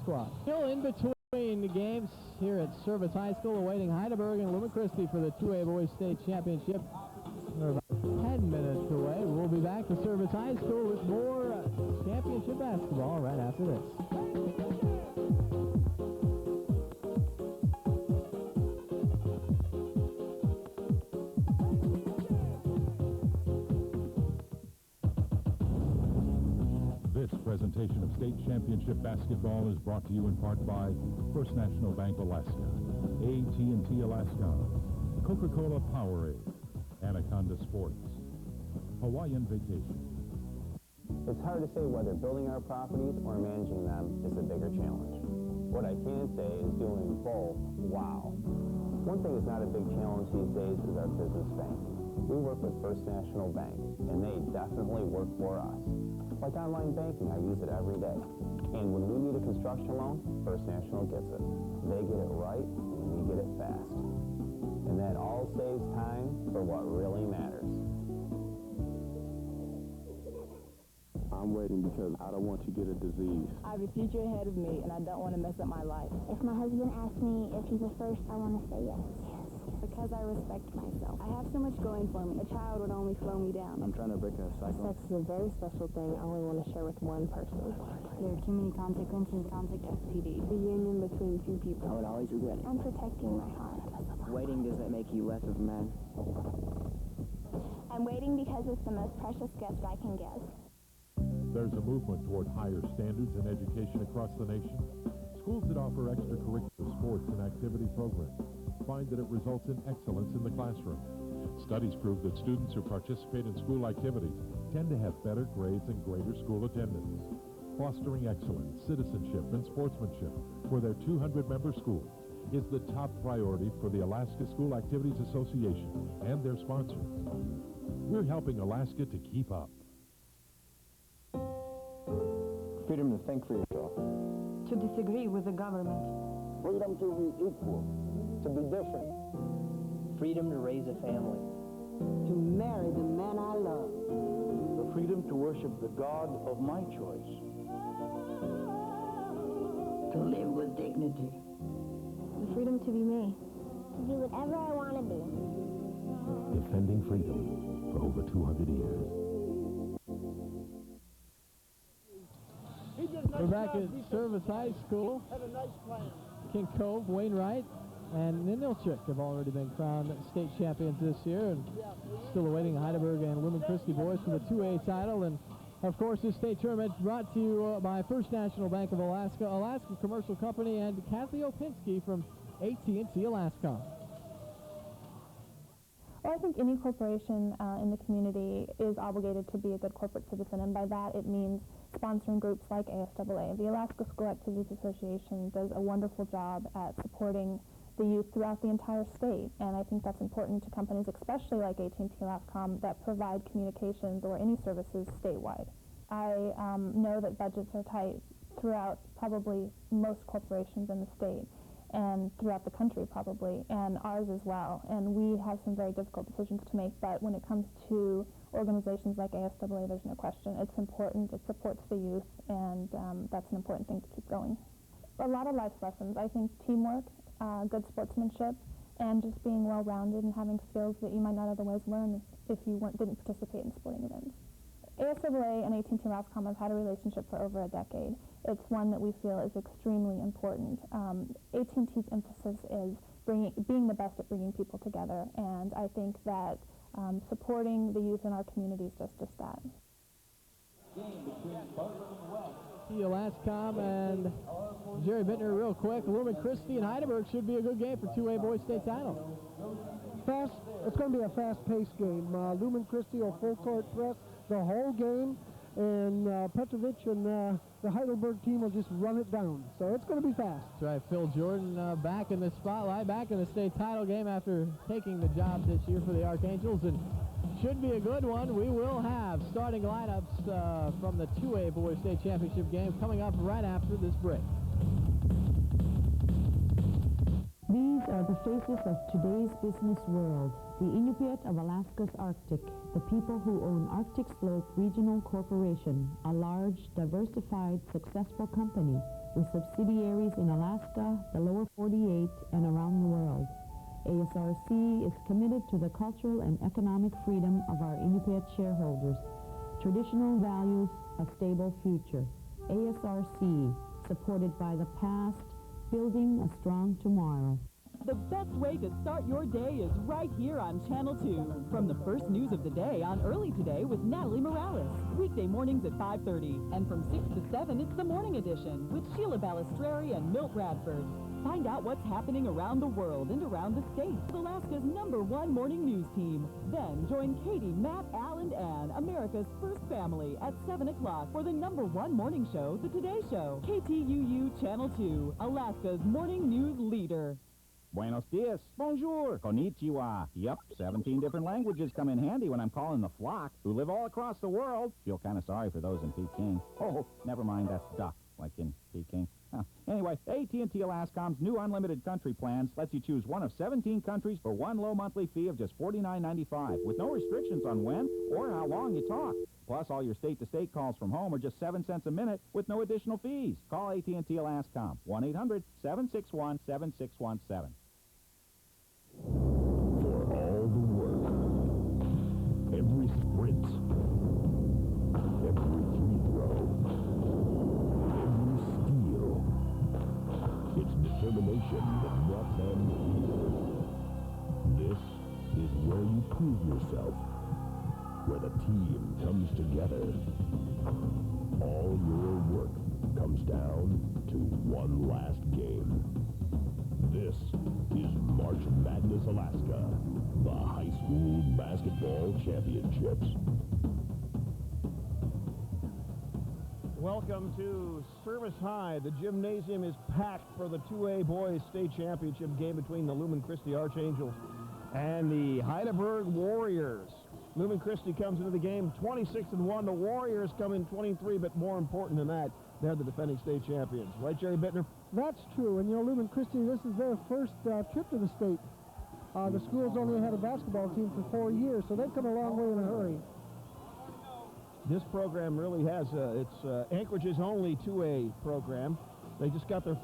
Squad. Still in between the games here at Service High School, awaiting Hydaburg and Lumen Christi for the 2A Boys State Championship. We're about 10 minutes away. We'll be back to Service High School with more championship basketball right after this. This presentation of state championship basketball is brought to you in part by First National Bank Alaska, AT&T Alaska, Coca-Cola Powerade, Anaconda Sports, Hawaiian Vacation. It's hard to say whether building our properties or managing them is the bigger challenge. What I can say is doing both, wow. One thing that's not a big challenge these days is our business bank. We work with First National Bank, and they definitely work for us. Like online banking, I use it every day. And when we need a construction loan, First National gets it. They get it right, and we get it fast. And that all saves time for what really matters. I'm waiting because I don't want to get a disease. I have a future ahead of me, and I don't want to mess up my life. If my husband asks me if he's a first, I want to say yes. Because I respect myself. I have so much going for me. A child would only slow me down. I'm trying to break a cycle. Sex is a very special thing I only want to share with one person. There are too many consequences. Contact STD. The union between two people. I would always regret it. I'm protecting my heart. Waiting doesn't make you less of a man. I'm waiting because it's the most precious gift I can give. There's a movement toward higher standards in education across the nation. Schools that offer extracurricular sports and activity programs find that it results in excellence in the classroom. Studies prove that students who participate in school activities tend to have better grades and greater school attendance. Fostering excellence, citizenship, and sportsmanship for their 200-member schools is the top priority for the Alaska School Activities Association and their sponsors. We're helping Alaska to keep up. Freedom to think for yourself. To disagree with the government. Freedom to be equal, to be different. Freedom to raise a family. To marry the man I love. The freedom to worship the God of my choice. To live with dignity. The freedom to be me. To do whatever I want to be. Defending freedom for over 200 years. We're back at Service High School. King Cove, Wainwright, and Ninilchik have already been crowned state champions this year, and still awaiting Hydaburg and Lumen Christi boys for the 2A title. And of course, this state tournament brought to you by First National Bank of Alaska, Alaska Commercial Company, and Kathy Opinski from AT&T Alaska. Well, I think any corporation in the community is obligated to be a good corporate citizen, and by that it means sponsoring groups like ASAA. The Alaska School Activities Association does a wonderful job at supporting the youth throughout the entire state, and I think that's important to companies, especially like AT&T Alaska, that provide communications or any services statewide. I know that budgets are tight throughout probably most corporations in the state, and throughout the country probably, and ours as well. And we have some very difficult decisions to make, but when it comes to organizations like ASAA, there's no question. It's important, it supports the youth, and that's an important thing to keep going. A lot of life lessons. I think teamwork, good sportsmanship, and just being well-rounded and having skills that you might not otherwise learn if you didn't participate in sporting events. ASAA and AT&T Alaska have had a relationship for over a decade. It's one that we feel is extremely important. AT&T's emphasis is being the best at bringing people together, and I think that supporting the youth in our community is just that. Alascom and Jerry Bittner real quick. Lumen Christi and Hydaburg should be a good game for 2A boys state title. It's going to be a fast-paced game. Lumen Christi will full-court press the whole game, and Petrovic and the Hydaburg team will just run it down. So it's going to be fast. That's right. Phil Jordan back in the spotlight, back in the state title game after taking the job this year for the Archangels, and should be a good one. We will have starting lineups from the 2A boys state championship game coming up right after this break. These are the faces of today's business world. The Inupiat of Alaska's Arctic, the people who own Arctic Slope Regional Corporation, a large, diversified, successful company with subsidiaries in Alaska, the lower 48, and around the world. ASRC is committed to the cultural and economic freedom of our Inupiat shareholders, traditional values, a stable future. ASRC, supported by the past, building a strong tomorrow. The best way to start your day is right here on Channel 2. From the first news of the day on Early Today with Natalie Morales. Weekday mornings at 5:30. And from 6 to 7, it's the Morning Edition with Sheila Balistreri and Milt Bradford. Find out what's happening around the world and around the state. Alaska's #1 morning news team. Then join Katie, Matt, Al, and Ann, America's first family, at 7 o'clock for the #1 morning show, The Today Show. KTUU Channel 2, Alaska's morning news leader. Buenos dias, bonjour, konnichiwa. Yep, 17 different languages come in handy when I'm calling the flock, who live all across the world. Feel kind of sorry for those in Peking. Oh, never mind, that's duck, like in Peking. Huh. Anyway, AT&T Alascom's new unlimited country plans lets you choose one of 17 countries for one low monthly fee of just $49.95, with no restrictions on when or how long you talk. Plus, all your state-to-state calls from home are just 7 cents a minute with no additional fees. Call AT&T Alascom, 1-800-761-7617. For all the work, every sprint, every free throw, every steal, it's determination that brought them here. This is where you prove yourself, where the team comes together. All your work comes down to one last game. This is March Madness Alaska, the high school basketball championships. Welcome to Service High. The gymnasium is packed for the 2A boys state championship game between the Lumen Christi Archangels and the Hydaburg Warriors. Lumen Christi comes into the game 26-1. The Warriors come in 23, but more important than that, they're the defending state champions. Right, Jerry Bittner? That's true, and Lumen Christi, this is their first trip to the state. The school's only had a basketball team for 4 years, so they've come a long way in a hurry. This program really has, it's Anchorage's only 2A program. They just got their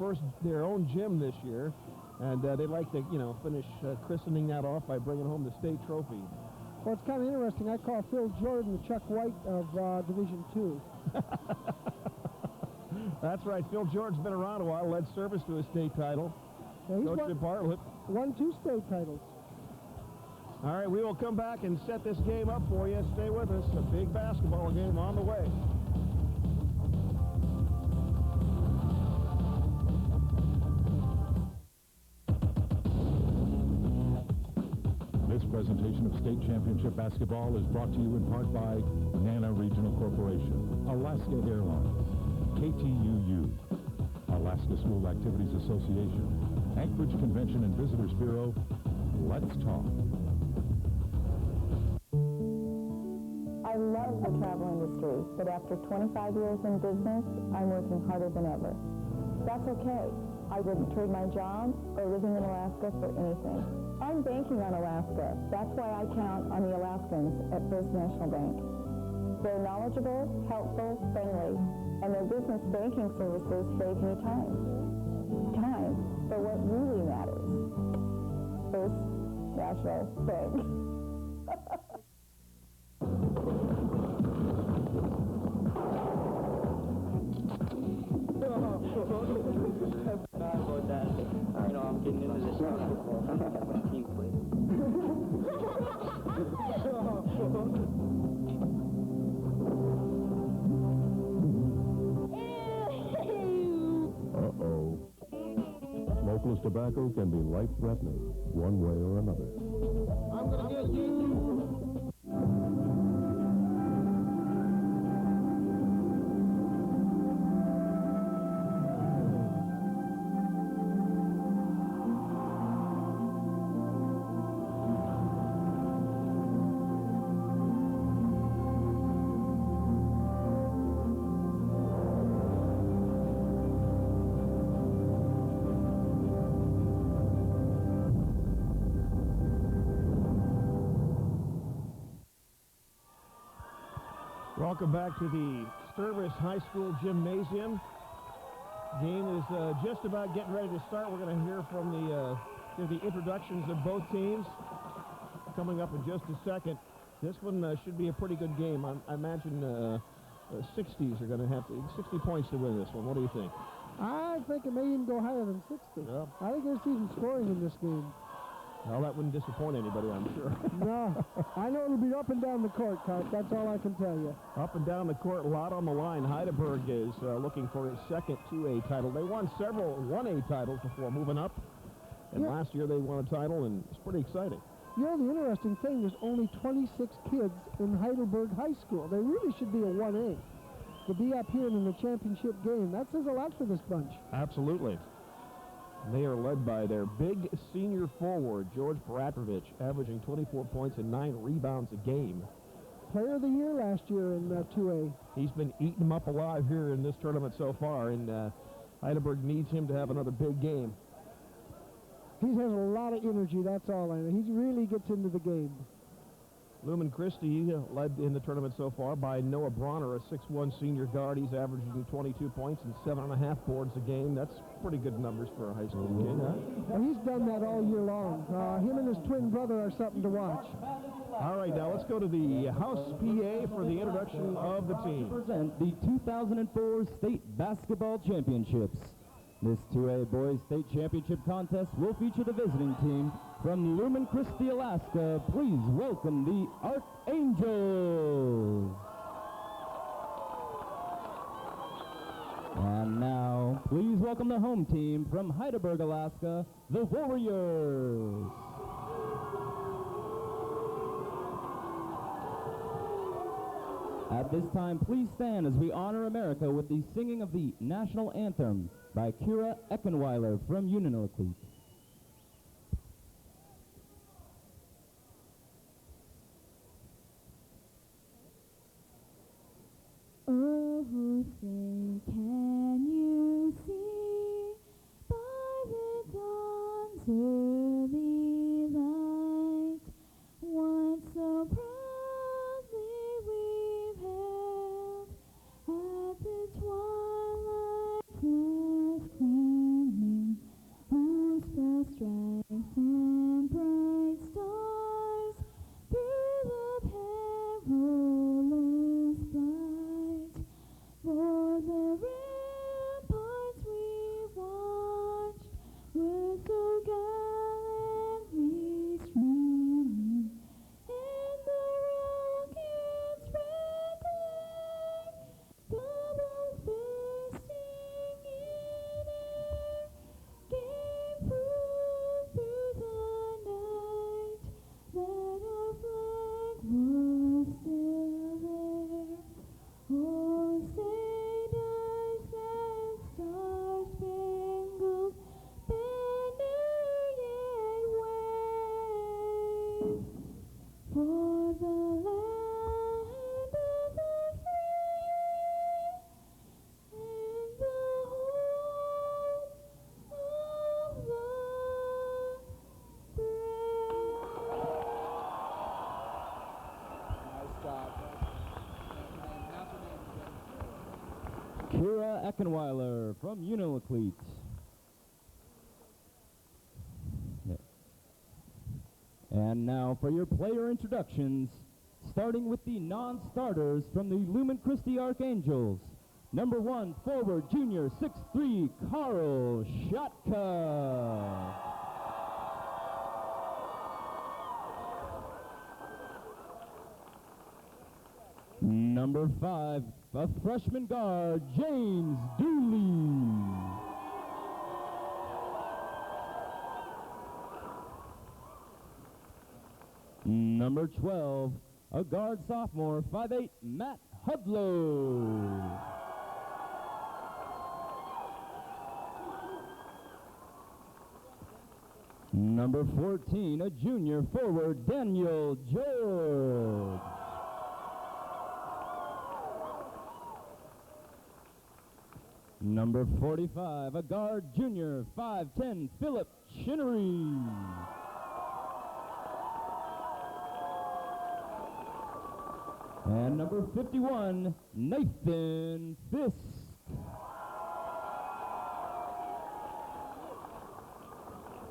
own gym this year, and they'd like to, finish christening that off by bringing home the state trophy. Well, it's kind of interesting. I call Phil Jordan the Chuck White of Division II. That's right. Phil Jordan's been around a while, led service to a state title. Yeah, he's coached at Bartlett. Won 2 state titles. All right, we will come back and set this game up for you. Stay with us. A big basketball game on the way. This presentation of state championship basketball is brought to you in part by Nana Regional Corporation, Alaska Airlines, KTUU, Alaska School Activities Association, Anchorage Convention and Visitors Bureau. Let's talk. I love the travel industry, but after 25 years in business, I'm working harder than ever. That's okay. I wouldn't trade my job or living in Alaska for anything. I'm banking on Alaska. That's why I count on the Alaskans at First National Bank. They're knowledgeable, helpful, friendly, and their business banking services save me time. Time for what really matters. First National Bank. About that. I'm getting into this now. Team play. Uh-oh. Smokeless tobacco can be life-threatening, one way or another. I'm going to get you. Welcome back to the Sturvis High School Gymnasium. Game is just about getting ready to start. We're going to hear from the introductions of both teams coming up in just a second. This one should be a pretty good game. I imagine 60s are going to have 60 points to win this one. What do you think? I think it may even go higher than 60. Yeah. I think there's even scoring in this game. Well, that wouldn't disappoint anybody, I'm sure. No, I know it'll be up and down the court, Carp. That's all I can tell you. Up and down the court, a lot on the line. Hydaburg is looking for his second 2A title. They won several 1A titles before moving up. And last year they won a title, and it's pretty exciting. You know, the interesting thing, there's only 26 kids in Hydaburg High School. They really should be a 1A. To be up here in the championship game, that says a lot for this bunch. Absolutely. They are led by their big senior forward, George Peratrovich, averaging 24 points and 9 rebounds a game. Player of the year last year in 2A. He's been eating them up alive here in this tournament so far, and Hydaburg needs him to have another big game. He has a lot of energy, that's all I know. He really gets into the game. Lumen Christi led in the tournament so far by Noah Bronner, a 6'1 senior guard. He's averaging 22 points and 7.5 boards a game. That's pretty good numbers for a high school kid, huh? Well, he's done that all year long. Him and his twin brother are something to watch. All right, now let's go to the House PA for the introduction of the team. Present the 2004 State Basketball Championships. This 2A Boys State Championship contest will feature the visiting team from Lumen, Christi, Alaska. Please welcome the Archangels. And now, please welcome the home team from Hydaburg, Alaska, the Warriors. At this time, please stand as we honor America with the singing of the national anthem by Kira Eckenweiler from Unionville. Oh, say, can you see by the dawn's early light what so proudly we've held at the twilight's last gleaming, whose pale stripes and bright stars through the perilous flight, for the ramparts we watched were so gallantly streaming, and the rocket's red glare, double-fisting in air, gave proof through the night that our flag was still there. Oh, say does that star-spangled banner yet wave for the land of the free and the home of the Kira Eckenweiler from Unionville. And now for your player introductions, starting with the non-starters from the Lumen Christi Archangels. Number 1, forward, junior, 6'3", Carl Shatka. Number 5, a freshman guard, James Dooley. Number 12, a guard sophomore, 5'8", Matt Hudlow. Number 14, a junior forward, Daniel George. Number 45, a guard junior, 5'10", Philip Chinnery. And number 51, Nathan Fisk.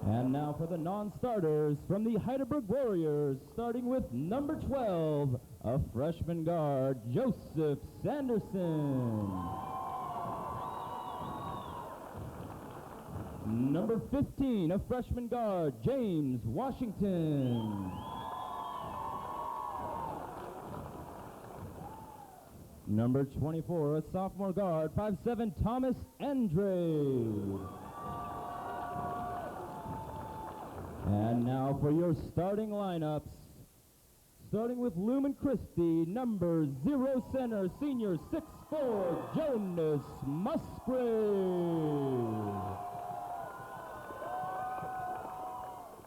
And now for the non-starters from the Hydaburg Warriors, starting with number 12, a freshman guard, Joseph Sanderson. Number 15, a freshman guard, James Washington. Number 24, a sophomore guard, 5'7", Thomas Andre. And now for your starting lineups. Starting with Lumen Christi, number 0 center, senior 6'4", Jonas Musgrave.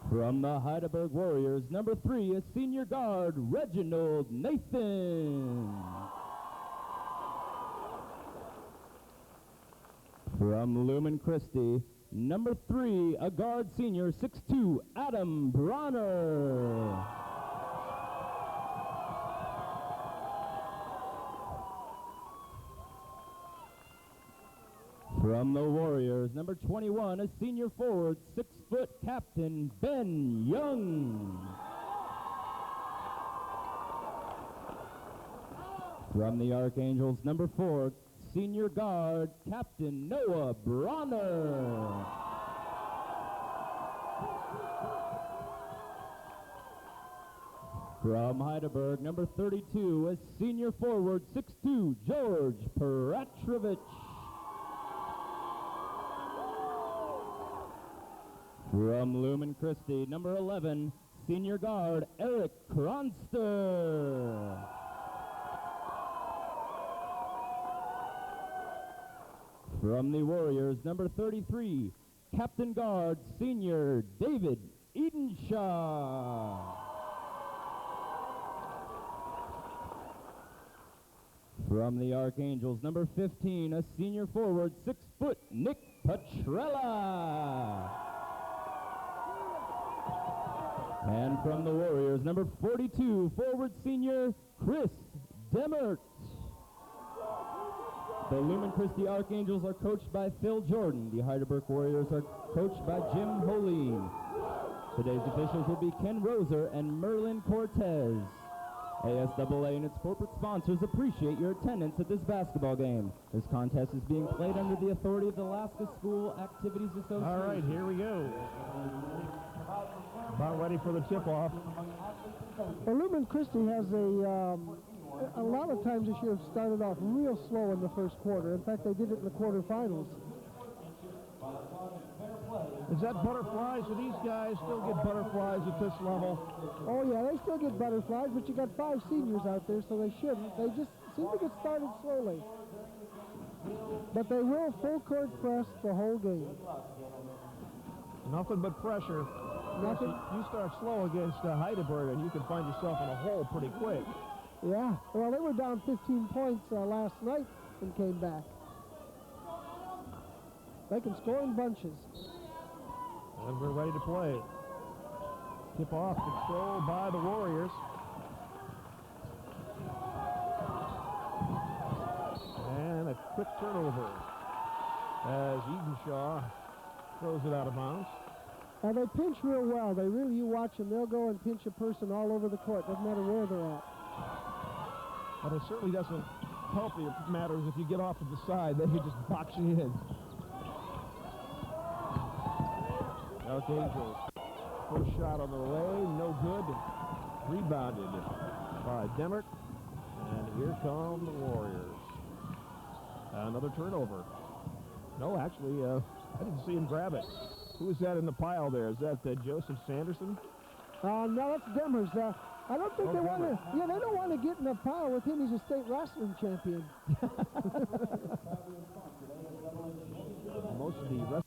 From the Hydaburg Warriors, number 3, a senior guard, Reginald Nathan. From Lumen Christi, number 3, a guard senior, 6'2", Adam Bronner. From the Warriors, number 21, a senior forward, 6-foot captain, Ben Young. From the Archangels, number 4, senior guard, Captain Noah Bronner. From Hydaburg, number 32, a senior forward, 6'2", George Peratrovich. From Lumen Christi, number 11, senior guard, Eric Kronster. From the Warriors, number 33, captain guard, senior David Edenshaw. From the Archangels, number 15, a senior forward, 6-foot Nick Petrella. And from the Warriors, number 42, forward senior Chris Demert. The Lumen Christi Archangels are coached by Phil Jordan. The Hydaburg Warriors are coached by Jim Holeen. Today's officials will be Ken Roser and Merlin Cortez. ASAA and its corporate sponsors appreciate your attendance at this basketball game. This contest is being played under the authority of the Alaska School Activities Association. All right, here we go. About ready for the tip-off. Well, Lumen Christi has a lot of times this year have started off real slow in the first quarter. In fact, they did it in the quarterfinals. Is that butterflies? Do these guys still get butterflies at this level? Oh, yeah, they still get butterflies, but you got 5 seniors out there, so they shouldn't. They just seem to get started slowly. But they will full court press the whole game. Nothing but pressure. Nothing. You start slow against Hydaburg, and you can find yourself in a hole pretty quick. Yeah, well, they were down 15 points last night and came back. They can score in bunches. And we're ready to play. Tip-off control by the Warriors. And a quick turnover as Edenshaw throws it out of bounds. Now, they pinch real well. You watch them, they'll go and pinch a person all over the court. Doesn't matter where they're at. But it certainly doesn't help you matters if you get off to the side. Then you just box you in. Archangels. First shot on the lane, no good. Rebounded by Demert. And here come the Warriors. Another turnover. No, actually, I didn't see him grab it. Who is that in the pile there? Is that Joseph Sanderson? No, that's Demers. I don't think they want to. Yeah, they don't want to get in a pile with him. He's a state wrestling champion. Most of the rest.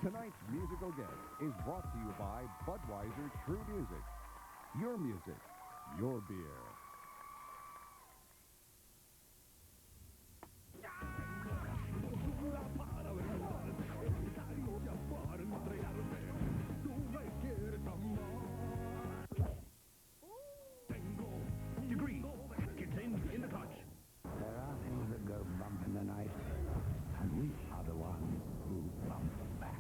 Tonight's musical guest is brought to you by Budweiser True Music. Your music, your beer. Degree, contained in the touch. There are things that go bump in the night, and we are the ones who bump back.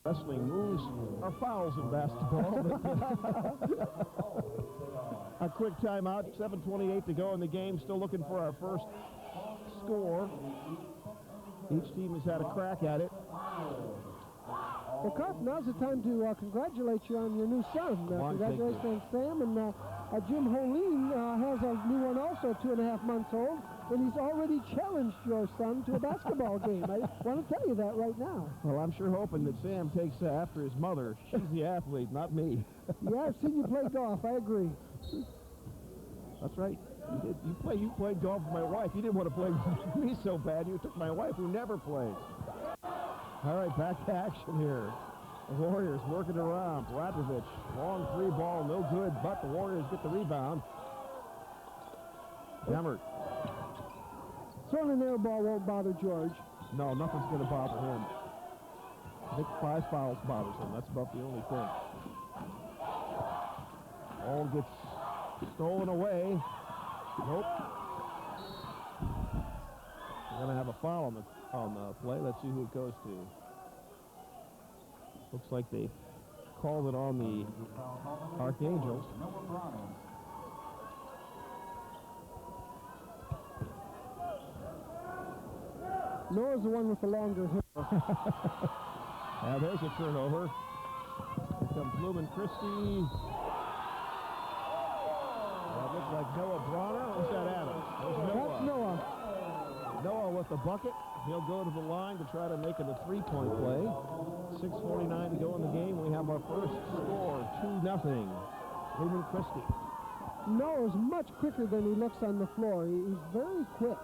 Wrestling moves are fouls in basketball. A quick timeout, 7:28 to go in the game. Still looking for our first score. Each team has had a crack at it. Well, Carp, now's the time to congratulate you on your new son. Congratulations on Sam. And Jim Holeen has a new one also, 2.5 months old. And he's already challenged your son to a basketball game. I want to tell you that right now. Well, I'm sure hoping that Sam takes after his mother. She's the athlete, not me. Yeah, I've seen you play golf. I agree. That's right. You played golf with my wife. You didn't want to play with me so bad. You took my wife, who never played. All right, back to action here. The Warriors working around. Bratovich, long three ball, no good, but the Warriors get the rebound. Demmert. Throwing an air ball won't bother George. No, nothing's going to bother him. I think 5 fouls bothers him. That's about the only thing. Ball gets stolen away. Nope. We're going to have a foul on the play. Let's see who it goes to. Looks like they called it on the Archangels. Noah's the one with the longer hair. Now there's a turnover. Here comes Lumen Christi. That looks like Noah Bronner. Or was that Adams? That's Noah. Noah with the bucket. He'll go to the line to try to make it a three-point play. 6:49 to go in the game. We have our first score, 2-0. Lumen Christi. Noah's much quicker than he looks on the floor. He's very quick.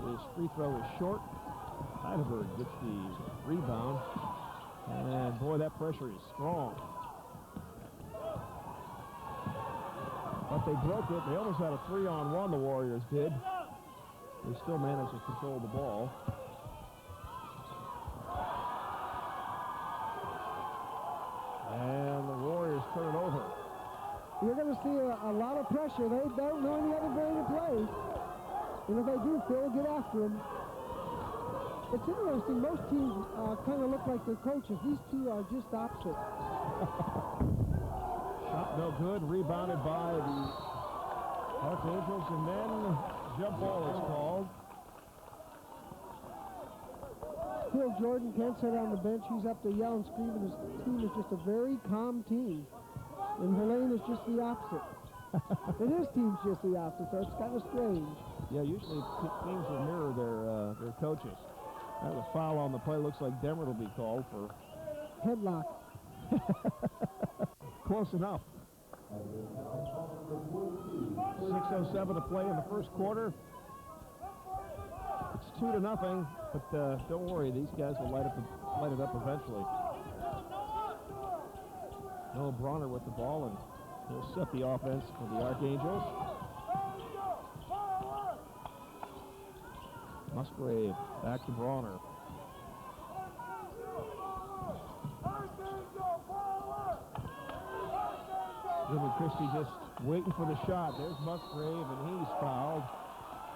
His free throw is short. Hydaburg gets the rebound. And boy, that pressure is strong. But they broke it. They almost had a 3-on-1, the Warriors did. They still managed to control the ball. And the Warriors turn it over. You're going to see a lot of pressure. They don't know any other way to play. And if they do, Phil, get after them. It's interesting. Most teams kind of look like their coaches. These two are just opposite. Shot no good. Rebounded by the Archangels. And then jump ball is called. Phil Jordan can't sit on the bench. He's up there yelling, screaming. His team is just a very calm team. And Helene is just the opposite. And his team's just the opposite, so it's kind of strange. Yeah, usually teams will mirror their coaches. That was foul on the play. Looks like Demmert will be called for headlock. Close enough. 6:07 to play in the first quarter. It's 2-0, but don't worry, these guys will light it up eventually. Noah Bronner with the ball, and he'll set the offense for the Archangels. Musgrave back to Bronner. Lumen Christi just waiting for the shot. There's Musgrave, and he's fouled.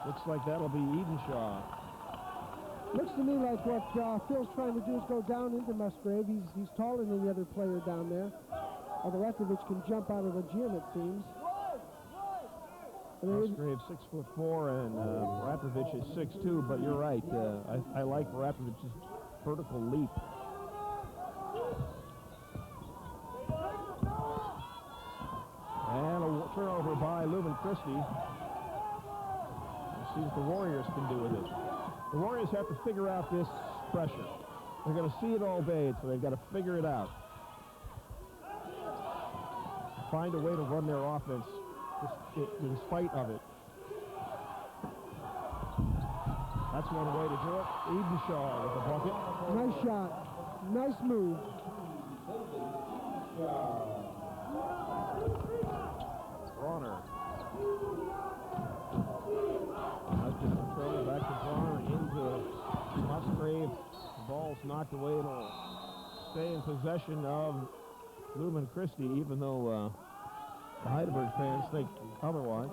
Looks like that'll be Edenshaw. Looks to me like what Phil's trying to do is go down into Musgrave. He's taller than the other player down there. Although Eckervich can jump out of the gym, it seems. Musgrave 6'4", and Rapovich is 6'2", but you're right. I like Rapovich's vertical leap. And a turnover by Lumen Christi. Let's see what the Warriors can do with it. The Warriors have to figure out this pressure. They're going to see it all day, so they've got to figure it out. Find a way to run their offense in spite of it. That's one way to do it. Edenshaw with the bucket. Nice shot. Nice move. Bronner. That's just control back to Bronner into Musgrave. The ball's knocked away. It'll stay in possession of Lumen Christi, even though the Hydaburg fans think otherwise.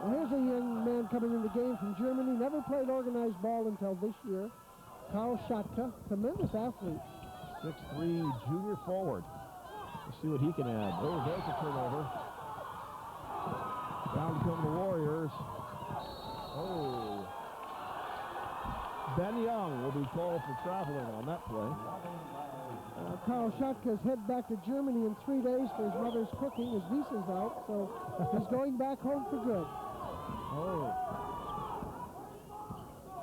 Well, here's a young man coming in the game from Germany. Never played organized ball until this year. Karl Schatka, tremendous athlete. 6'3", junior forward. Let's see what he can add. Oh, there's a turnover. Down to come the Warriors. Oh. Ben Young will be called for traveling on that play. Karl Schatka is head back to Germany in 3 days for his mother's cooking. His visa's out, so he's going back home for good. Oh.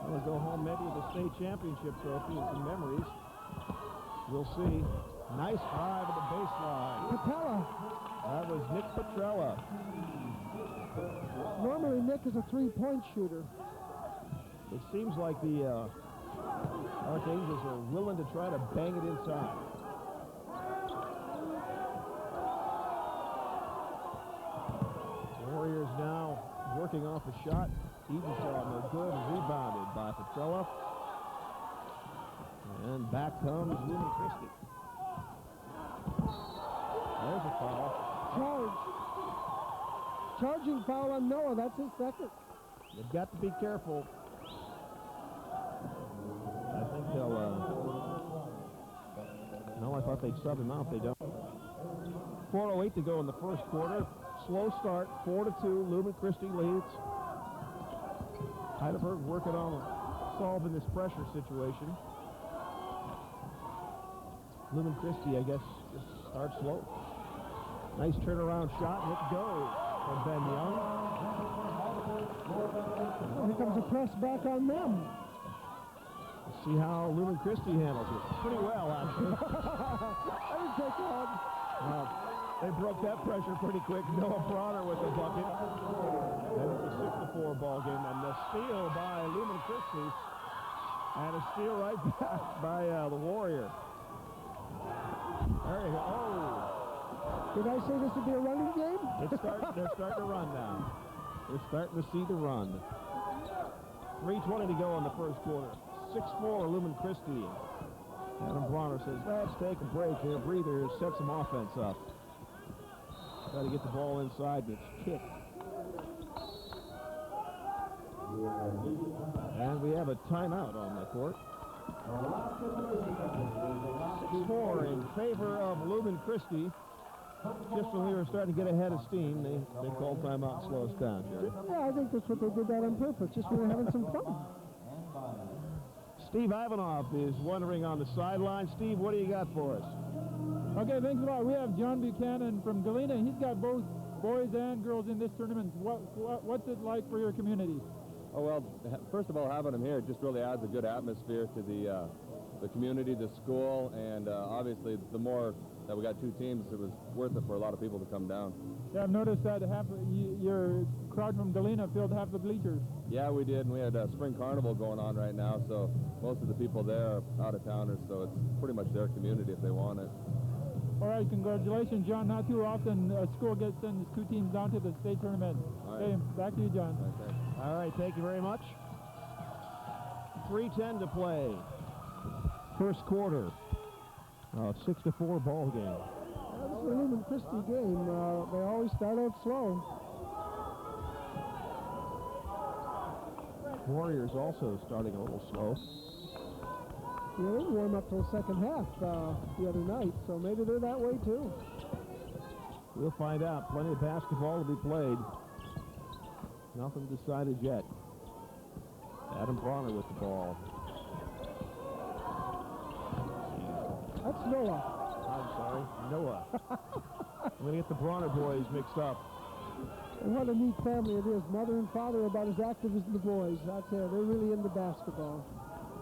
He'll go home maybe with a state championship trophy and some memories. We'll see. Nice drive at the baseline. Petrella. That was Nick Petrella. Normally Nick is a three-point shooter. It seems like the Archangels are willing to try to bang it inside. Warriors now working off a shot. Edenshaw no good, rebounded by Petrella. And back comes Lumen Christi. There's a foul. Charging foul on Noah, that's his second. You've got to be careful. I think they'll, no, I thought they'd sub him out. They don't. 4:08 to go in the first quarter. Slow start, 4-2. Lumen Christi leads. Hydaburg working on solving this pressure situation. Lumen Christi, I guess, just starts slow. Nice turnaround shot, and it goes from Ben Young. Well, here comes a press back on them. Let's see how Lumen Christi handles it. Pretty well, actually. That didn't take long. Well, they broke that pressure pretty quick. Noah Bronner with the bucket. And it's a 6-4 ball game. And the steal by Lumen Christi. And a steal right back by the Warrior. There you go. Oh. Did I say this would be a running game? They're starting to run now. They're starting to see the run. 3:20 to go in the first quarter. 6-4 Lumen Christi. Adam Bronner says, let's take a break here, breather, set some offense up. Got to get the ball inside, and it's kicked. And we have a timeout on the court. 6-4 in favor of Lumen Christi. Just when we were starting to get ahead of steam, they called timeout and slow us down, Jerry. Yeah, I think that's what they did that on purpose, just when we were having some fun. Steve Ivanov is wondering on the sideline. Steve, what do you got for us? Okay, thanks a lot. We have John Buchanan from Galena. He's got both boys and girls in this tournament. What's it like for your community? Oh, well, first of all, having them here just really adds a good atmosphere to the community, the school, and obviously the more that we got two teams, it was worth it for a lot of people to come down. Yeah, I've noticed that your crowd from Galena filled half the bleachers. Yeah, we did, and we had a spring carnival going on right now, so most of the people there are out-of-towners, so it's pretty much their community if they want it. All right, congratulations, John. Not too often a school sends two teams down to the state tournament. All right. Okay, back to you, John. Okay. All right, thank you very much. 3:10 to play. First quarter. 6-4 ball game. This is a Lumen Christi game. They always start out slow. Warriors also starting a little slow. Yeah, they didn't warm up till the second half the other night, so maybe they're that way too. We'll find out. Plenty of basketball to be played. Nothing decided yet. Adam Bronner with the ball. That's Noah. I'm sorry, Noah. I'm going to get the Bronner boys mixed up. And what a neat family it is. Mother and father are about as active as the boys. I tell you, they're really into basketball.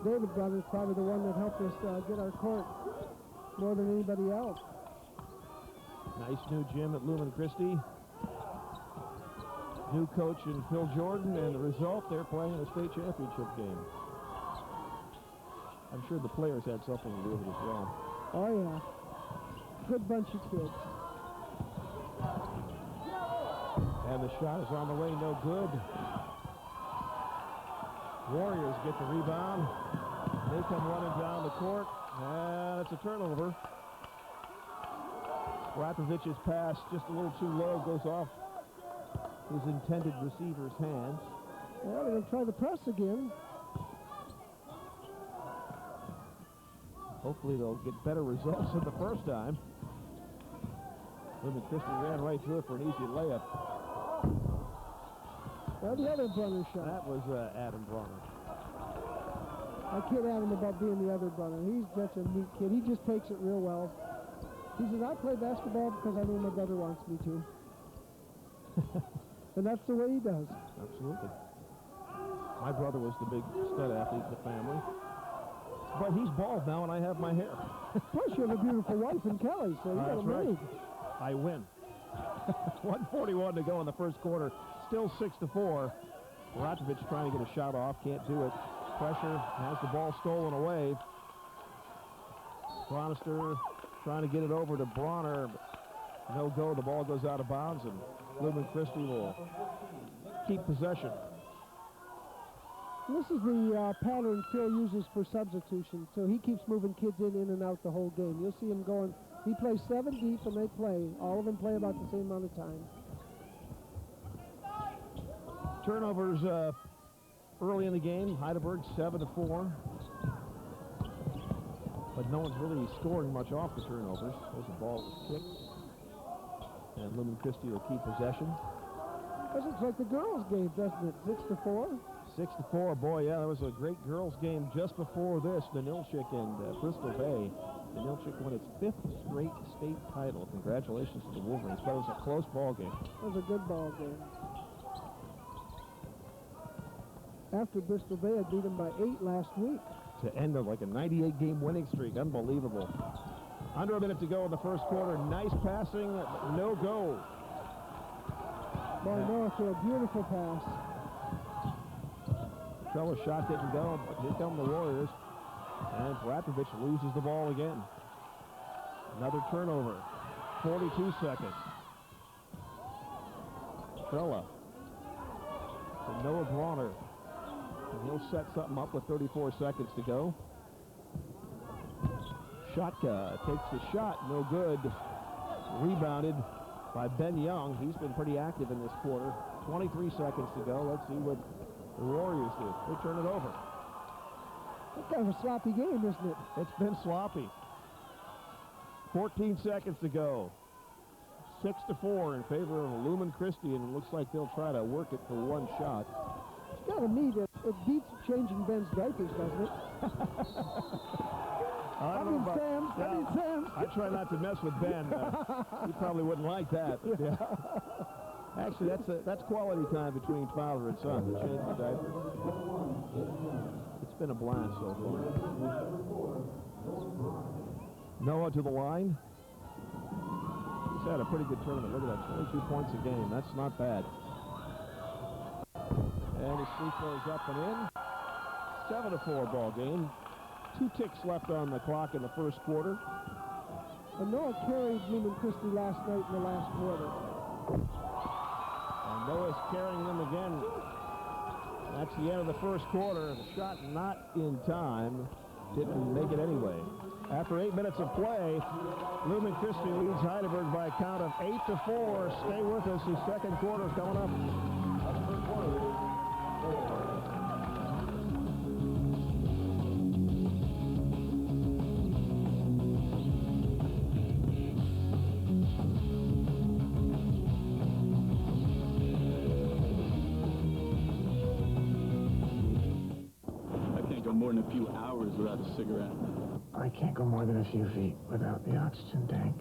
David Bronner is probably the one that helped us get our court more than anybody else. Nice new gym at Lumen Christi. New coach in Phil Jordan, and the result, they're playing a state championship game. I'm sure the players had something to do with it as well. Oh, yeah. Good bunch of kids. And the shot is on the way, no good. Warriors get the rebound. They come running down the court, and it's a turnover. Rapovich's pass just a little too low, goes off his intended receiver's hands. Yeah, they're going to try the press again. Hopefully they'll get better results than the first time. Lumen Christi ran right through it for an easy layup. Well, the other Bronner shot. That was Adam Bronner. I kid Adam about being the other Bronner. He's such a neat kid. He just takes it real well. He says, I play basketball because I know my brother wants me to. And that's the way he does. Absolutely. My brother was the big stud athlete in the family. But he's bald now, and I have my hair. Plus, you have a beautiful wife in Kelly, so you got That's a maid. right. I win. 1:41 to go in the first quarter. Still 6-4. Ratovich trying to get a shot off. Can't do it. Pressure. Has the ball stolen away. Bronister trying to get it over to Bronner. No go. The ball goes out of bounds, and Lumen Christi will keep possession. This is the pattern Phil uses for substitution, so he keeps moving kids in and out the whole game. You'll see him going, he plays 7 deep and they play. All of them play about the same amount of time. Turnovers early in the game. Hydaburg 7-4. But no one's really scoring much off the turnovers. As the ball was kicked. And Lumen Christi will keep possession. This looks like the girls' game, doesn't it? 6-4? 6-4, boy, yeah, that was a great girls' game just before this. Danilchik and Bristol Bay. Danilchik won its 5th straight state title. Congratulations to the Wolverines, but it was a close ball game. It was a good ball game. After Bristol Bay had beat them by 8 last week. To end of like a 98-game winning streak, unbelievable. Under a minute to go in the first quarter. Nice passing, no go. Boy, Noah threw a beautiful pass. Trella's shot didn't go, but here come the Warriors. And Ratovich loses the ball again. Another turnover. 42 seconds. Trella to Noah Bronner. And he'll set something up with 34 seconds to go. Shotka takes the shot, no good. Rebounded by Ben Young. He's been pretty active in this quarter. 23 seconds to go. Let's see what the Warriors do. They turn it over. It's kind of a sloppy game, isn't it? It's been sloppy. 14 seconds to go. 6-4 in favor of Lumen Christi, and it looks like they'll try to work it for one shot. It's got to me that it beats changing Ben's diapers, doesn't it? I mean, Sam. I try not to mess with Ben. He probably wouldn't like that. Yeah. Actually, that's quality time between father and son to change the diaper. It's been a blast so far. Noah to the line. He's had a pretty good tournament. Look at that, 22 points a game. That's not bad. And his free throws up and in. 7-4 ball game. 2 ticks left on the clock in the first quarter. And Noah carried Lumen Christi last night in the last quarter. And Noah's carrying them again. That's the end of the first quarter. The shot not in time. Didn't make it anyway. After 8 minutes of play, Lumen Christi leads Hydaburg by a count of 8-4. Stay with us. The second quarter is coming up. more than a few hours without a cigarette. I can't go more than a few feet without the oxygen tank.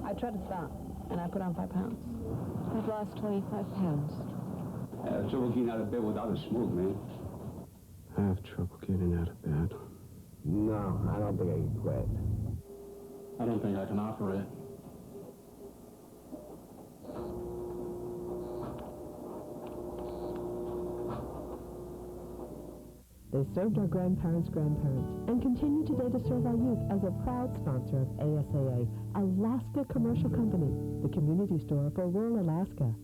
I tried to stop, and I put on 5 pounds. I've lost 25 pounds. I have trouble getting out of bed without a smoke, man. I have trouble getting out of bed. No, I don't think I can quit. I don't think I can operate. They served our grandparents' grandparents and continue today to serve our youth as a proud sponsor of ASAA, Alaska Commercial Company, the community store for rural Alaska.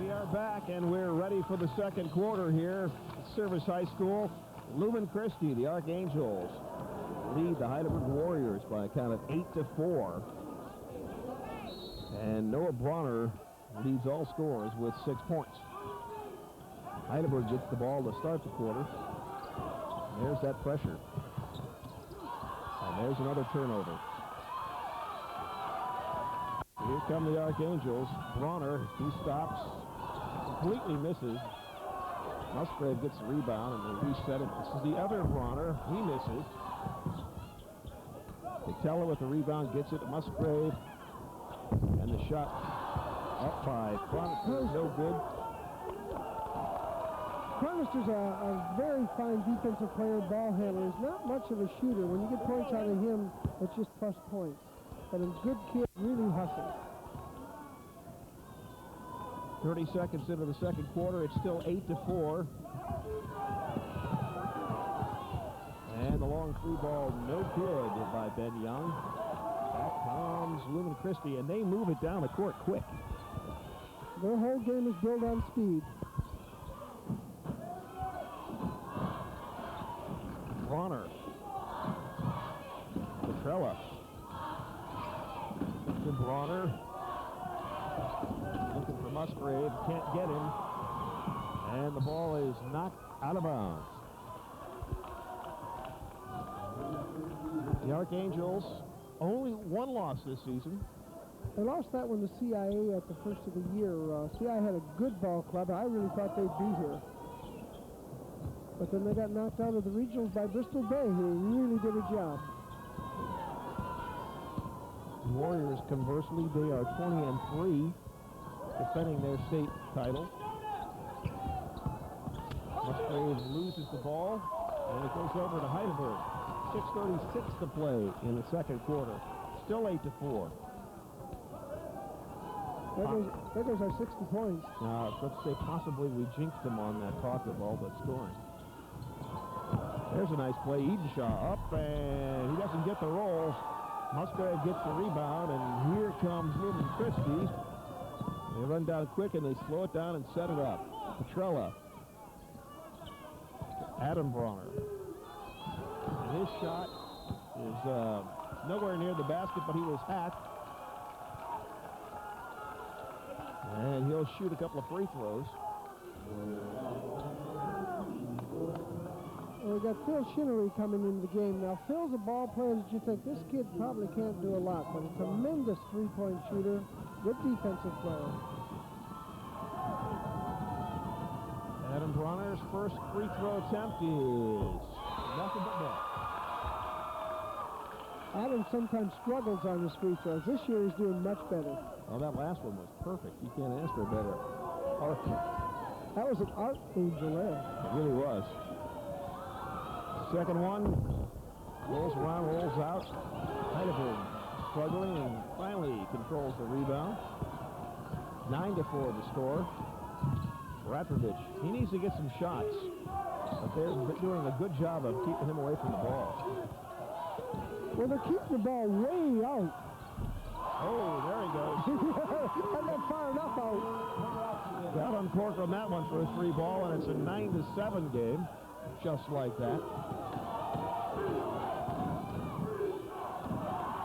We are back, and we're ready for the second quarter here at Service High School. Lumen Christi, the Archangels, lead the Hydaburg Warriors by a count of 8-4. And Noah Bronner leads all scorers with 6 points. Hydaburg gets the ball to start the quarter. There's that pressure. And there's another turnover. Here come the Archangels. Bronner, he stops, completely misses. Musgrave gets the rebound, and they reset it. This is the other Bronner. He misses. Patella with the rebound gets it to Musgrave. And the shot up by Chronister, no good. Cronister's a very fine defensive player, ball handler. He's not much of a shooter. When you get points out of him, it's just plus points. But a good kid, really hustles. 30 seconds into the second quarter, it's still 8-4. And the long free ball, no good by Ben Young. Back comes Lumen Christi, and they move it down the court quick. Their whole game is built on speed. Bronner. Petrella. To Bronner. Looking for Musgrave. Can't get him. And the ball is knocked out of bounds. The Archangels, only one loss this season. They lost that one to CIA at the first of the year. CIA had a good ball club. I really thought they'd be here. But then they got knocked out of the regionals by Bristol Bay, who really did a job. The Warriors, conversely, they are 20-3, defending their state title. Musgrave loses the ball, and it goes over to Hydaburg. 6:36 to play in the second quarter. Still 8-4. There goes our 60 points. Let's say possibly we jinxed them on that talk of all but scoring. There's a nice play. Edenshaw up, and he doesn't get the roll. Musgrave gets the rebound, and here comes Lumen Christi. They run down quick, and they slow it down and set it up. Petrella. Adam Bronner. And his shot is nowhere near the basket, but he was hacked. And he'll shoot a couple of free throws. Well, we got Phil Shinnery coming into the game. Now, Phil's a ball player that you think this kid probably can't do a lot, but a tremendous three-point shooter, good defensive player. Adam Bronner's first free throw attempt is nothing but net. Adam sometimes struggles on his free throws. This year he's doing much better. Well, that last one was perfect. You can't ask for a better arc. That was an archangel there. It really was. Second one, rolls around, rolls out. Hydaburg struggling and finally controls the rebound. 9-4 the score. Ratrovich, he needs to get some shots, but they're doing a good job of keeping him away from the ball. Well, they're keeping the ball way out. Oh, there he goes. I'm not far enough out. Got on cork on that one for a three ball, and it's a 9-7 game, just like that.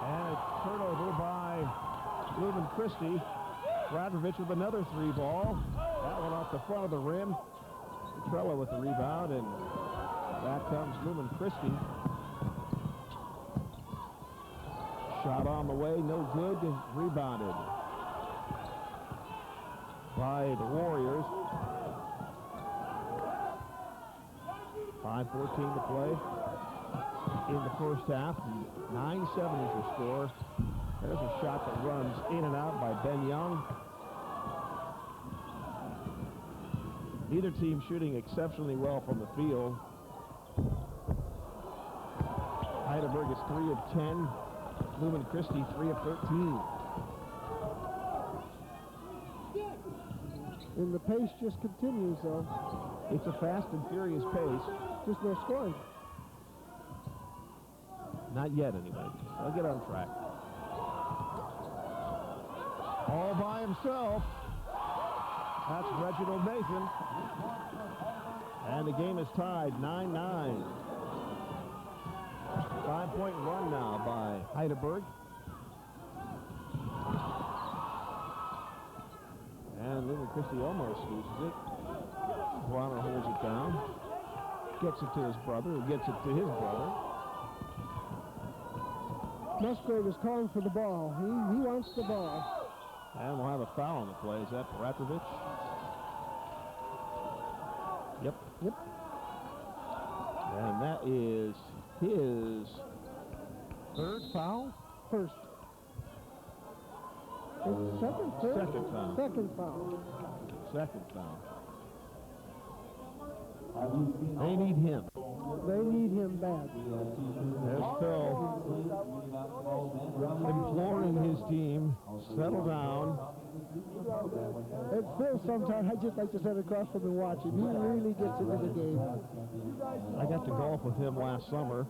And a turnover by Lumen Christi. Radrovich with another three ball. That one off the front of the rim. Petrella with the rebound, and back comes Lumen Christi. Shot on the way, no good, rebounded by the Warriors. 5:14 to play in the first half. 9-7 is the score. There's a shot that runs in and out by Ben Young. Neither team shooting exceptionally well from the field. Hydaburg is 3 of 10. Lumen Christi 3 of 13. And the pace just continues, though. It's a fast and furious pace. Just no scoring. Not yet, anyway. They'll get on track. All by himself. That's Reginald Nathan. And the game is tied 9-9. 5-point run now by Hydaburg. And Lumen Christi almost loses it. Bronner holds it down. Gets it to his brother, who gets it to his brother. Musgrave is calling for the ball. He wants the ball. And we'll have a foul on the play. Is that Ratrovich? Yep. And that is his third foul? First. It's second, third? Second foul. Second foul. Second foul. They need him. They need him bad. There's Phil imploring his team, settle down. And Phil, sometimes I just like to sit across from him and watch him. He really gets into the game. I got to golf with him last summer,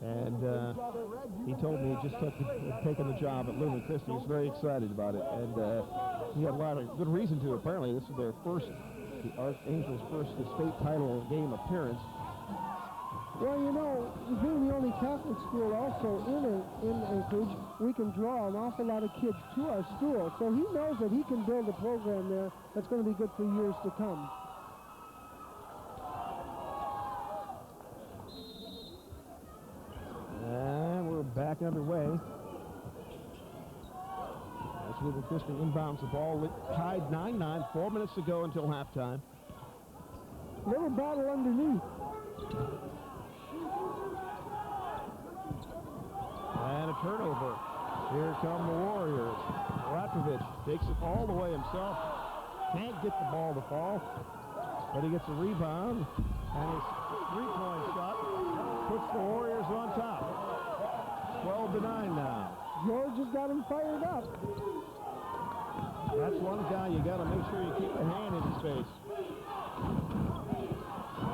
and he told me he just taken the job at Lumen Christi. He was very excited about it, and he had a lot of good reason to. Apparently, this is their first, the Archangels' first state title game appearance. Well, you know, being the only Catholic school also in Anchorage, we can draw an awful lot of kids to our school. So he knows that he can build a program there that's going to be good for years to come. And we're back underway. As Lumen Christi inbounds the ball, tied 9-9, 4 minutes to go until halftime. Little battle underneath. And a turnover. Here come the Warriors. Ratrovich takes it all the way himself. Can't get the ball to fall, but he gets a rebound, and his three-point shot puts the Warriors on top. 12-9 now. George has got him fired up. That's one guy you got to make sure you keep a hand in his face.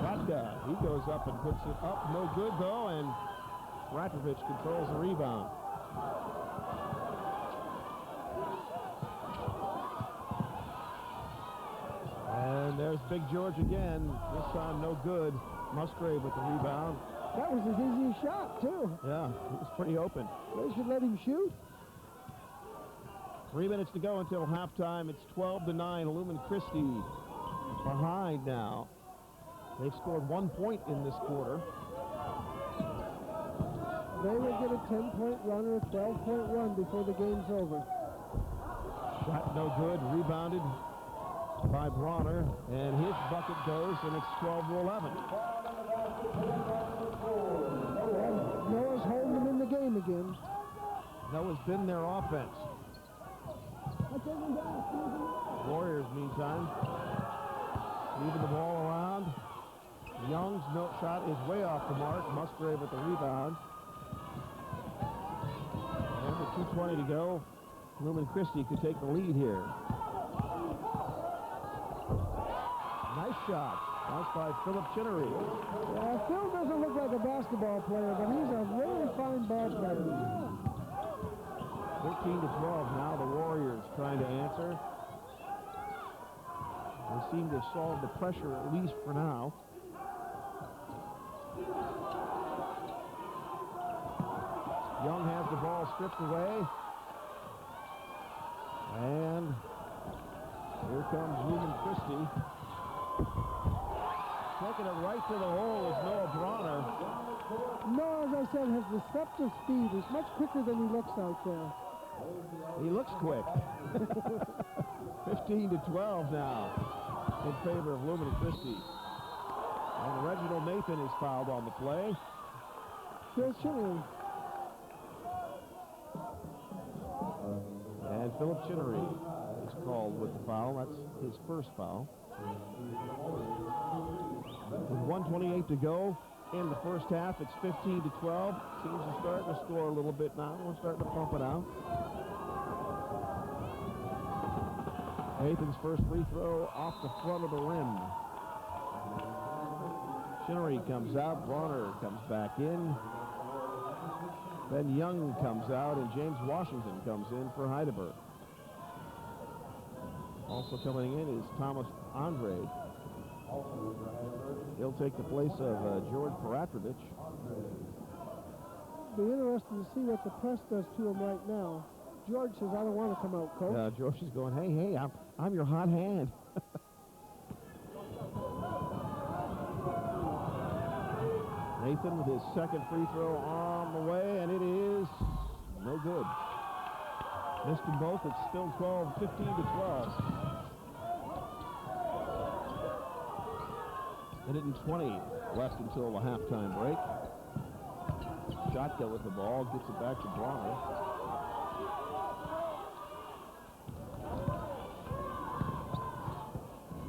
That guy, he goes up and puts it up. No good, though, and Ratrovich controls the rebound. And there's Big George again. This time no good. Musgrave with the rebound. That was his easiest shot, too. Yeah, it was pretty open. They should let him shoot. 3 minutes to go until halftime. It's 12-9. Lumen Christi behind now. They've scored 1 point in this quarter. They will get a 10-point run or a 12-point run before the game's over. Shot no good. Rebounded by Bronner, and his bucket goes, and it's 12-11. Noah's holding them in the game again. Noah's been their offense. Warriors, meantime, moving the ball around. Young's shot is way off the mark. Musgrave with the rebound. And with 2:20 to go, Lumen Christi could take the lead here. Nice shot. That's by Philip Chinnery. Yeah, Phil doesn't look like a basketball player, but he's a very fine ball player. 13-12 now. The Warriors trying to answer. They seem to have solved the pressure, at least for now. Young has the ball stripped away. And here comes Lumen Christi. Taking it right to the hole is Noah Bronner. Noah, as I said, has deceptive speed. He's much quicker than he looks out there. He looks quick. 15-12 now in favor of Lumen Christi. And Reginald Nathan is fouled on the play. Phil Chinnery. And Philip Chinnery is called with the foul. That's his first foul. With 1:28 to go in the first half, it's 15-12. Teams are starting to score a little bit now. We're starting to pump it out. Nathan's first free throw off the front of the rim. Chinnery comes out. Bronner comes back in. Ben Young comes out, and James Washington comes in for Hydaburg. Also coming in is Thomas Andrade. He'll take the place of George Paratrovich. Be interesting to see what the press does to him right now. George says, "I don't want to come out, coach." George is going, hey, I'm your hot hand. Nathan with his second free throw on the way, and it is no good. Missed them both. It's still 15-12. Minute and 20 left until the halftime break. Shotka with the ball, gets it back to Bronner.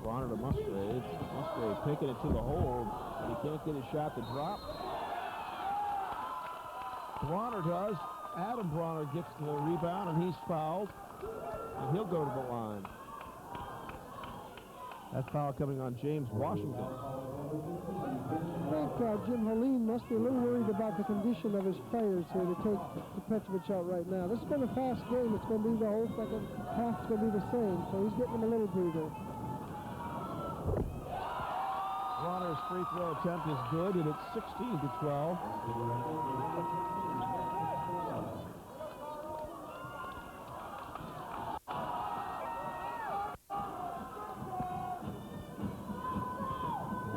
Bronner to Musgrave. Musgrave taking it to the hole, and he can't get his shot to drop. Bronner does. Adam Bronner gets the rebound, and he's fouled, and he'll go to the line. That foul coming on James Washington. I think Jim Helene must be a little worried about the condition of his players here to take Petrovic out right now. This has been a fast game. It's going to be the whole second half. It's going to be the same, so he's getting him a little breather. Bronner's free throw attempt is good, and it's 16-12.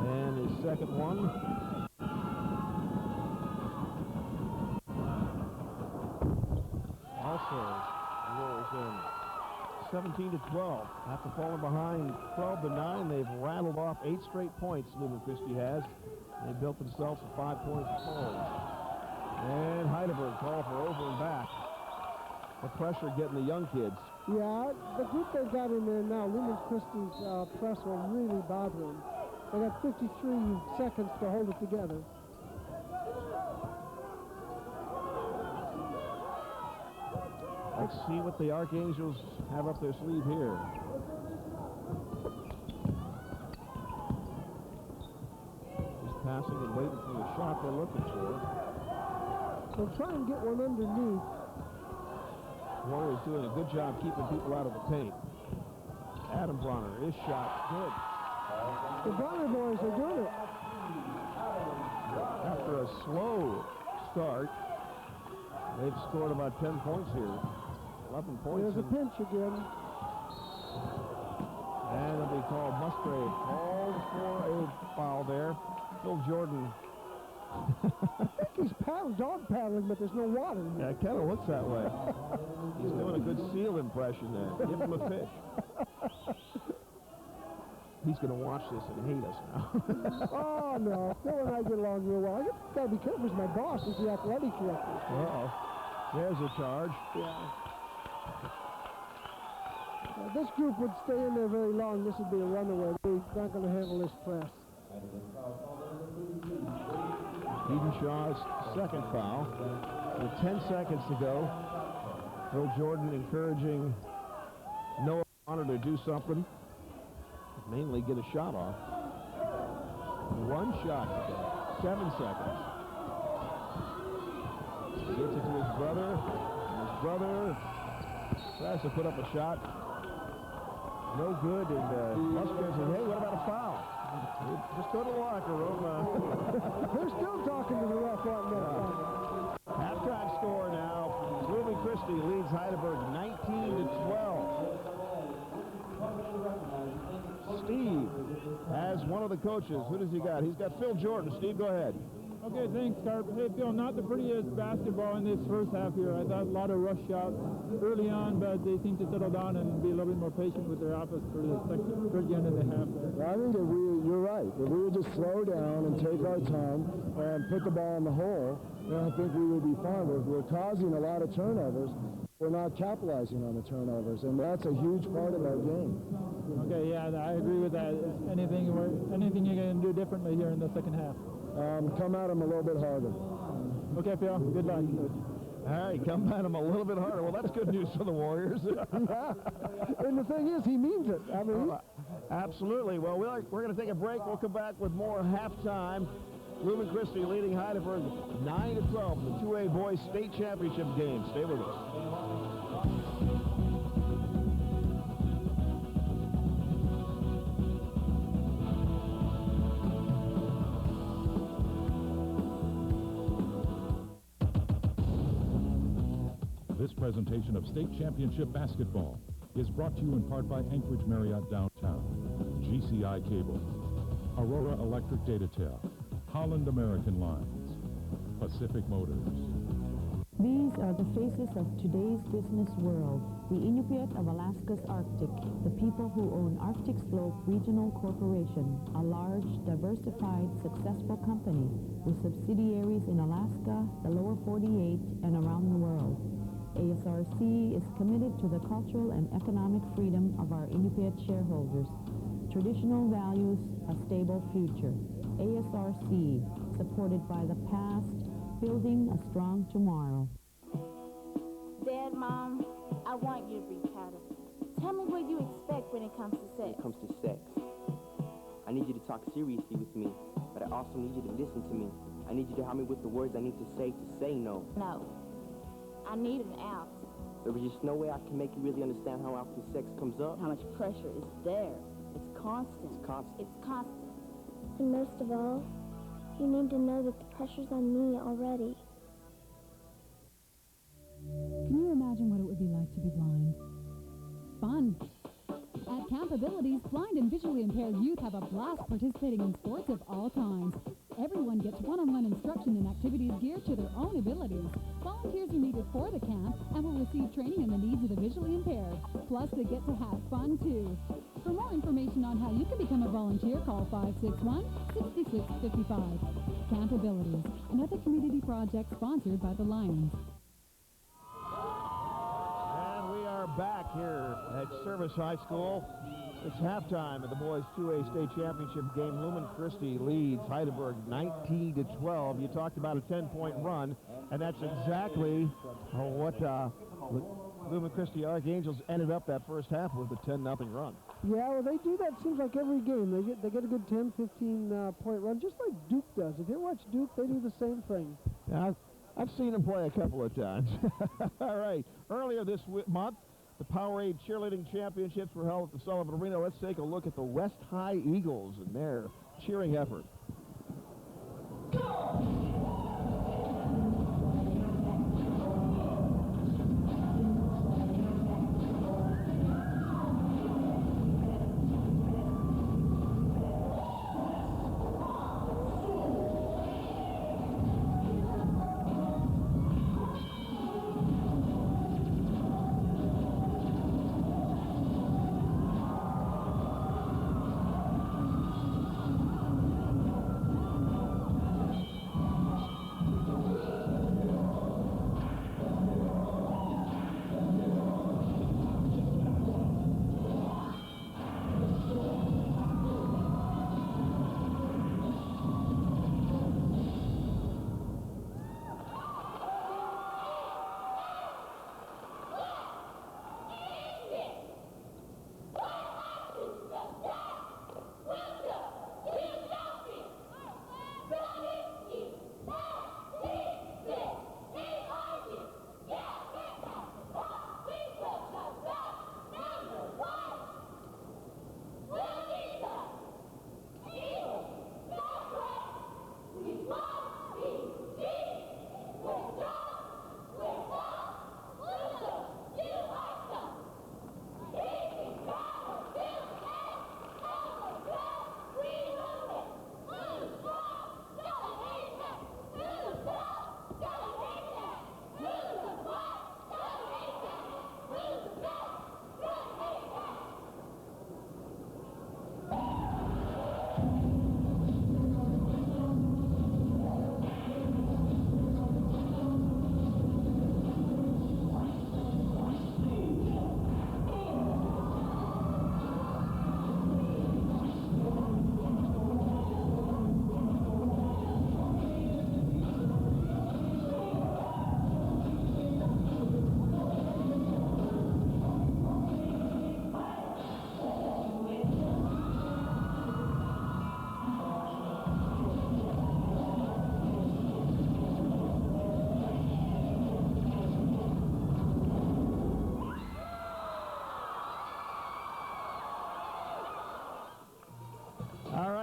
And his second one. Also rolls in. 17-12. After falling behind 12-9, they've rattled off 8 straight points, Lumen Christi has. They built themselves a 5-point hold. And Hydaburg called for over and back. The pressure getting the young kids. Yeah, the group they've got in there now, Lumen Christi's press will really bother them. They got 53 seconds to hold it together. Let's see what the Archangels have up their sleeve here. Just passing and waiting for the shot they're looking for. They'll try and get one underneath. Warriors doing a good job keeping people out of the paint. Adam Bronner, his shot, good. The Bronner boys are doing it. After a slow start, they've scored about 10 points here. 11 points. There's a pinch again. And it'll be called Musgrave. Called for a foul there. Phil Jordan. I think he's dog paddling, but there's no water. Yeah, it kind of looks that way. He's doing a good seal impression there. Give him a fish. He's going to watch this and hate us now. Oh, no. Phil and I get along real well. I got to be careful with my boss as the athletic director. Uh-oh. There's a charge. Yeah. This group would stay in there very long. This would be a runaway. They're not going to handle this press. Eden Shaw's second foul. With 10 seconds to go. Phil Jordan encouraging Noah Bonner to do something. Mainly get a shot off. One shot to go. 7 seconds. Gets it to his brother. And his brother tries to put up a shot. No good. And Musgrave says, hey, what about a foul? Just go to the locker room. They're still talking to the ref on that. Halftime score now. Lumen Christi leads Hydaburg 19-12. Steve has one of the coaches. Who does he got? He's got Phil Jordan. Steve, go ahead. Okay, thanks, Carp. Hey, Phil, not the prettiest basketball in this first half here. I thought a lot of rush shots early on, but they seem to settle down and be a little bit more patient with their offense for the towards the end of the half there. I think that you're right. If we would just slow down and take our time and put the ball in the hole, then I think we would be fine. We're causing a lot of turnovers. We're not capitalizing on the turnovers, and that's a huge part of our game. Okay, yeah, I agree with that. Anything you're going to do differently here in the second half? Come at them a little bit harder. Okay, Phil. Good luck. All right, come at them a little bit harder. Well, that's good news for the Warriors. And the thing is, he means it. I mean, absolutely. Well, we're going to take a break. We'll come back with more halftime. Lumen Christi leading Hydaburg 9-12 in the 2A Boys State Championship game. Stay with us. This presentation of State Championship Basketball is brought to you in part by Anchorage Marriott Downtown, GCI Cable, Aurora Electric Datatel, Holland American Lines, Pacific Motors. These are the faces of today's business world. The Inupiat of Alaska's Arctic, the people who own Arctic Slope Regional Corporation, a large, diversified, successful company with subsidiaries in Alaska, the lower 48, and around the world. ASRC is committed to the cultural and economic freedom of our Inupiat shareholders. Traditional values, a stable future. ASRC, supported by the past, building a strong tomorrow. Dad, Mom, I want you to be proud of me. Tell me what you expect when it comes to sex. When it comes to sex, I need you to talk seriously with me, but I also need you to listen to me. I need you to help me with the words I need to say no. No. I need an out. There is just no way I can make you really understand how often sex comes up. How much pressure is there. It's constant. It's constant. It's constant. And most of all, you need to know that the pressure's on me already. Can you imagine what it would be like to be blind? Fun. At Camp Abilities, blind and visually impaired youth have a blast participating in sports of all kinds. Everyone gets one-on-one instruction and activities geared to their own abilities. Volunteers are needed for the camp and will receive training in the needs of the visually impaired. Plus, they get to have fun, too. For more information on how you can become a volunteer, call 561-6655. Camp Abilities, another community project sponsored by the Lions. And we are back here at Service High School. It's halftime of the boys' 2A state championship game. Lumen Christi leads Hydaburg 19-12. You talked about a 10-point run, and that's exactly what Lumen Christi Archangels ended up that first half with, a 10-0 run. Yeah, well, they do that, seems like every game. They get a good 10, 15-point run, just like Duke does. If you watch Duke, they do the same thing. Yeah, I've seen them play a couple of times. All right. Earlier this month, the Powerade Cheerleading Championships were held at the Sullivan Arena. Let's take a look at the West High Eagles and their cheering effort.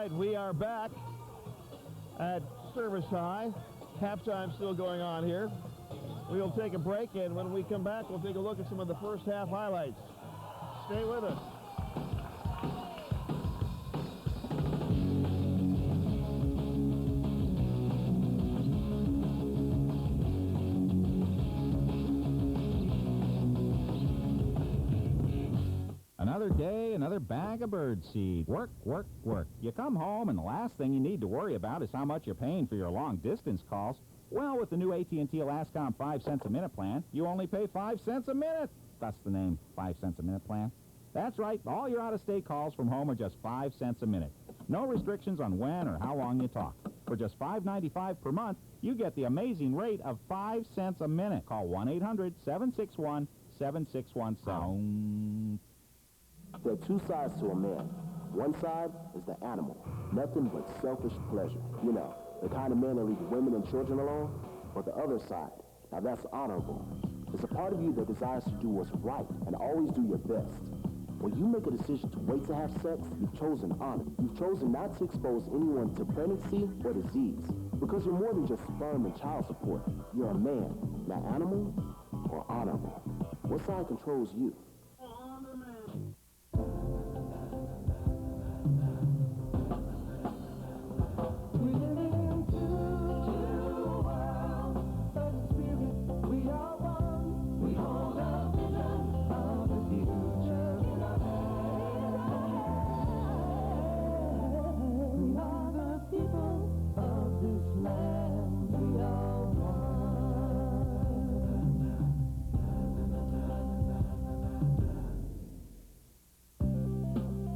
right, we are back at Service High. Halftime still going on here. We'll take a break, and when we come back, we'll take a look at some of the first half highlights. Stay with us. Another day, another bag of birdseed. Work, work, work. You come home, and the last thing you need to worry about is how much you're paying for your long-distance calls. Well, with the new AT&T Alascom 5 cents a minute plan, you only pay 5 cents a minute. That's the name, 5 cents a minute plan. That's right, all your out-of-state calls from home are just 5 cents a minute. No restrictions on when or how long you talk. For just $5.95 per month, you get the amazing rate of 5 cents a minute. Call 1-800-761-7617. There are two sides to a man. One side is the animal, nothing but selfish pleasure. You know, the kind of man that leaves women and children alone. Or the other side, now that's honorable. It's a part of you that desires to do what's right and always do your best. When you make a decision to wait to have sex, you've chosen honor. You've chosen not to expose anyone to pregnancy or disease. Because you're more than just sperm and child support. You're a man, not animal or honorable. What side controls you?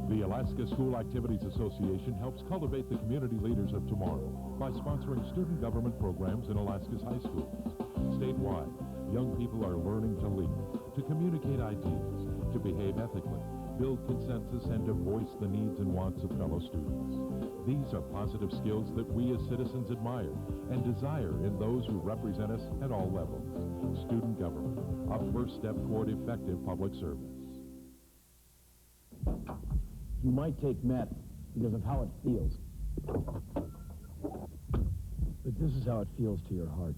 The Alaska School Activities Association helps cultivate the community leaders of tomorrow by sponsoring student government programs in Alaska's high schools. Statewide, young people are learning to lead, to communicate ideas, to behave ethically, build consensus, and to voice the needs and wants of fellow students. These are positive skills that we as citizens admire and desire in those who represent us at all levels. Student government, a first step toward effective public service. You might take meth because of how it feels. But this is how it feels to your heart.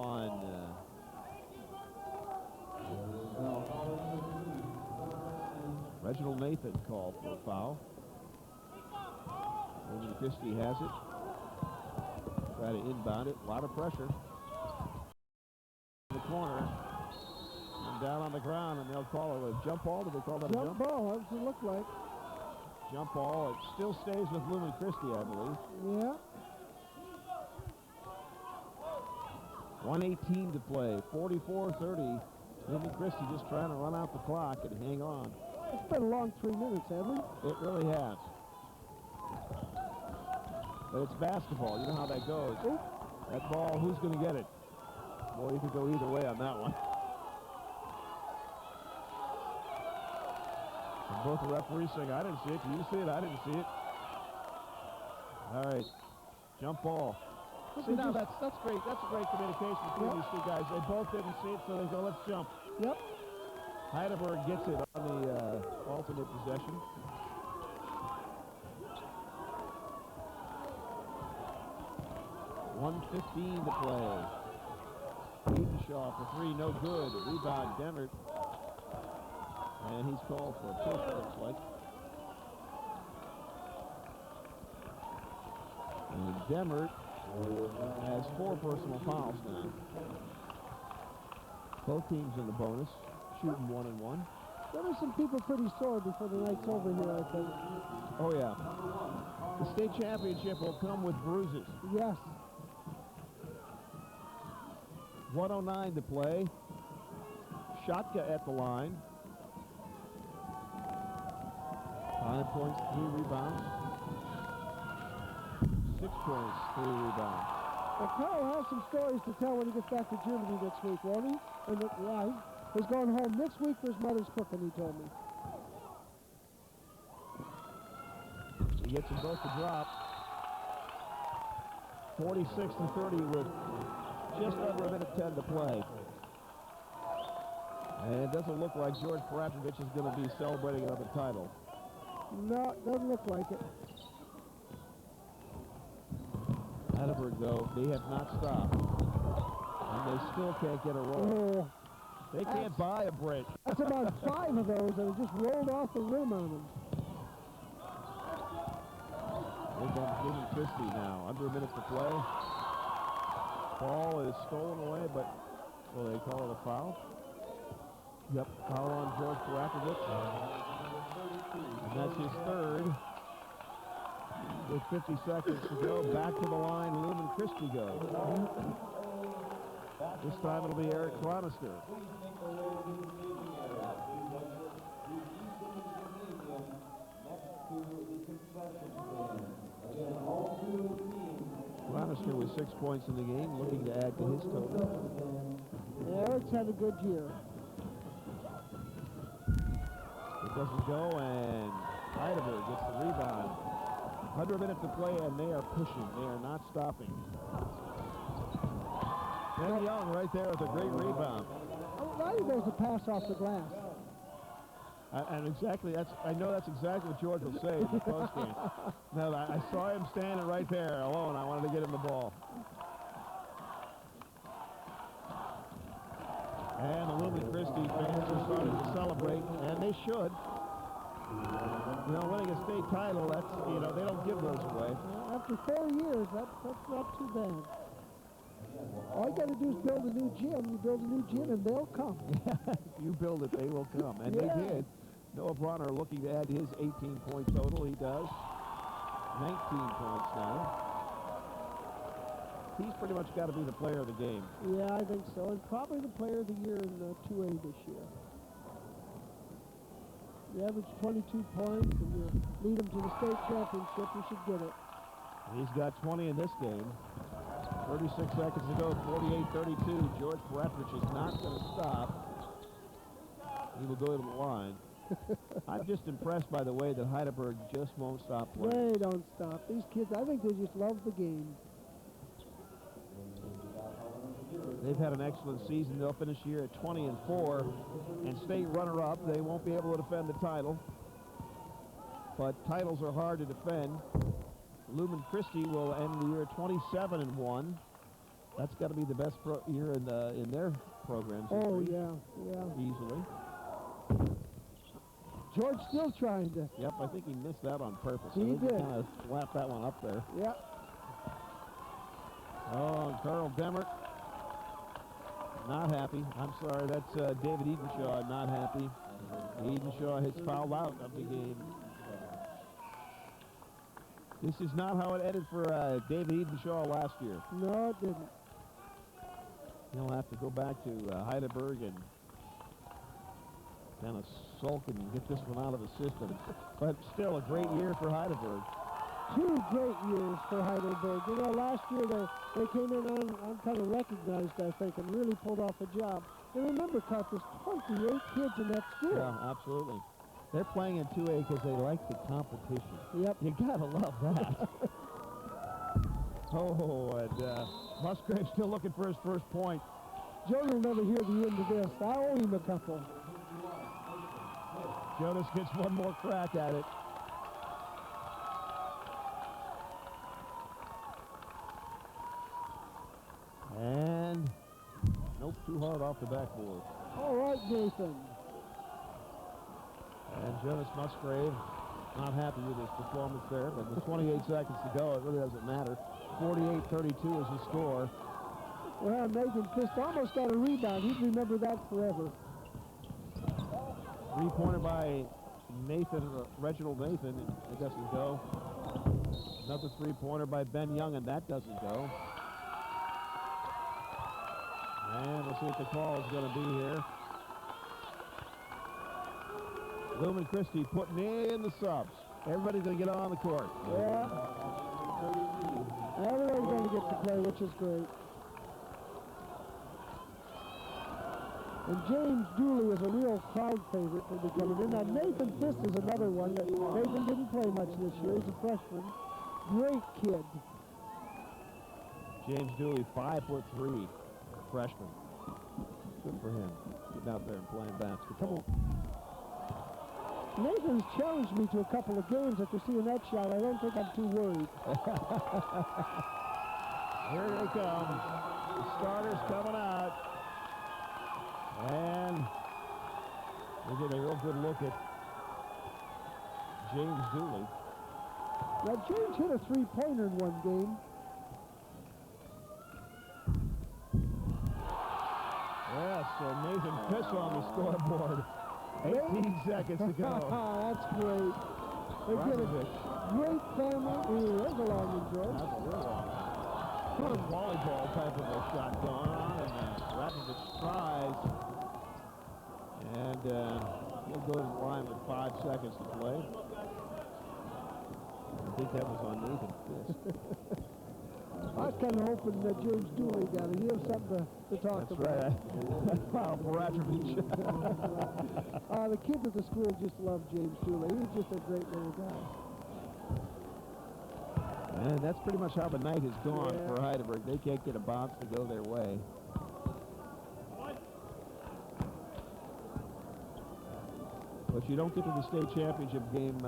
on Reginald Nathan called for a foul. Lumen Christi has it. Try to inbound it. A lot of pressure. In the corner. And down on the ground, and they'll call it a jump ball. Do they call that a jump? Jump ball, that's what it looked like. Jump ball. It still stays with Lumen Christi, I believe. Yeah. 1:18 to play. 44-30. Lumen Christi just trying to run out the clock and hang on. It's been a long 3 minutes, hasn't it? It really has. But it's basketball. You know how that goes. Ooh. That ball, who's going to get it? Boy, you could go either way on that one. And both the referees saying, I didn't see it. Do you see it? I didn't see it. All right. Jump ball. See, now that's great. That's a great communication between these two guys. They both didn't see it, so they go, let's jump. Yep. Hydaburg gets it on the alternate possession. .1:15 to play. Edenshaw for three, no good. Rebound, Demmert. And he's called for a push, it looks like. And Demmert has 4 personal fouls now. Both teams in the bonus, shooting 1-1. There are some people pretty sore before the night's over here, I think. Oh, yeah. The state championship will come with bruises. Yes. 1:09 to play. Shotka at the line. 5 points, 3 rebounds. 6 points, 3 rebounds. Well, Carl has some stories to tell when he gets back to Germany next week, won't he? And he's going home next week for his mother's cooking, he told me. He gets them both to drop. 46-30 with just under 1:10 to play. And it doesn't look like George Paratrovich is going to be celebrating another title. No, it doesn't look like it. Hydaburg, though, they have not stopped. And they still can't get a roll. Oh, they can't buy a break. That's about 5 of those that have just rolled off the rim on them. They've got Lumen Christi now. Under a minute to play. Ball is stolen away, but will they call it a foul? Yep, foul on George Paratrovich. And that's his third. With 50 seconds to go, back to the line, Lumen Christi goes. This time it'll be Eric Chronister. Chronister with 6 points in the game, looking to add to his total. Eric's had a good year. It doesn't go, and Hydaburg gets the rebound. Under a minute to play, and they are pushing. They are not stopping. Ben Young right there with a great rebound. Now he goes to pass off the glass. And exactly, I know that's exactly what George will say in the postgame. No, I saw him standing right there alone. I wanted to get him the ball. And the Lumen Christi fans are starting to celebrate, and they should. You know, winning a state title, that's, you know, they don't give those away. After 4 years, that's not too bad. All you got to do is build a new gym. You build a new gym, and they'll come. If you build it, they will come. And they did. Noah Bronner looking to add his 18-point total. He does. 19 points now. He's pretty much got to be the player of the game. Yeah, I think so. And probably the player of the year in 2A this year. You average 22 points, and you lead them to the state championship, you should get it. He's got 20 in this game. 36 seconds to go, 48-32. George Paratrovich is not going to stop. He will go to the line. I'm just impressed by the way that Hydaburg just won't stop playing. They don't stop. These kids, I think they just love the game. They've had an excellent season. They'll finish here at 20-4. And state runner-up, they won't be able to defend the title. But titles are hard to defend. Lumen Christi will end the year 27-1. That's got to be the best year in their programs. Oh, yeah. Easily. George still trying to. Yep, I think he missed that on purpose. He did. Kind of slapped that one up there. Yep. Oh, and Carl Demmert, not happy. I'm sorry, that's David Edenshaw, not happy. Edenshaw has fouled out of the game. This is not how it ended for David Edenshaw last year. No, it didn't. He'll have to go back to Hydaburg and kind of sulk and get this one out of the system. But still a great year for Hydaburg. 2 great years for Heidelberg. You know, last year they came in on kind of recognized, I think, and really pulled off a job. And remember, Cut, there's 28 kids in that school. Yeah, absolutely. They're playing in 2A because they like the competition. Yep. You gotta love that. Oh, and Musgrave still looking for his first point. Joe will never hear the end of this. I owe him a couple. Jonas gets one more crack at it. And nope, too hard off the backboard. All right, Nathan. And Jonas Musgrave not happy with his performance there, but with 28 seconds to go, it really doesn't matter. 48-32 is the score. Well, Nathan Christ almost got a rebound. He'd remember that forever. 3-pointer by Reginald Nathan, it doesn't go. Another 3-pointer by Ben Young, and that doesn't go. And we'll see what the call is going to be here. Lumen Christi putting in the subs. Everybody's going to get on the court. Yeah. Everybody's going to get to play, which is great. And James Dooley is a real crowd favorite for the coming in. Now, Nathan Fisk is another one that Nathan didn't play much this year. He's a freshman. Great kid. James Dooley, 5'3", freshman. Good for him. Getting out there and playing basketball. Nathan's challenged me to a couple of games after seeing that shot. I don't think I'm too worried. Here they come. The starters coming out. And we get a real good look at James Dooley. Now, James hit a 3-pointer in one game. Yes, so Nathan Fisk on the scoreboard. 18 seconds to go. That's great. They get a great family. Ooh, there's a long one, George. That's a real long. Sort of volleyball type of a shot going on, and Rapovich tries. And he'll go to the line with 5 seconds to play. I think that was on Nathan Fisk. I was kind of hoping that James Dooley got it. He has something to talk about. That's right. Wow, Rapovich. The kids at the school just love James Dooley. He's just a great little guy. And that's pretty much how the night has gone for Hydaburg. They can't get a bounce to go their way. But you don't get to the state championship game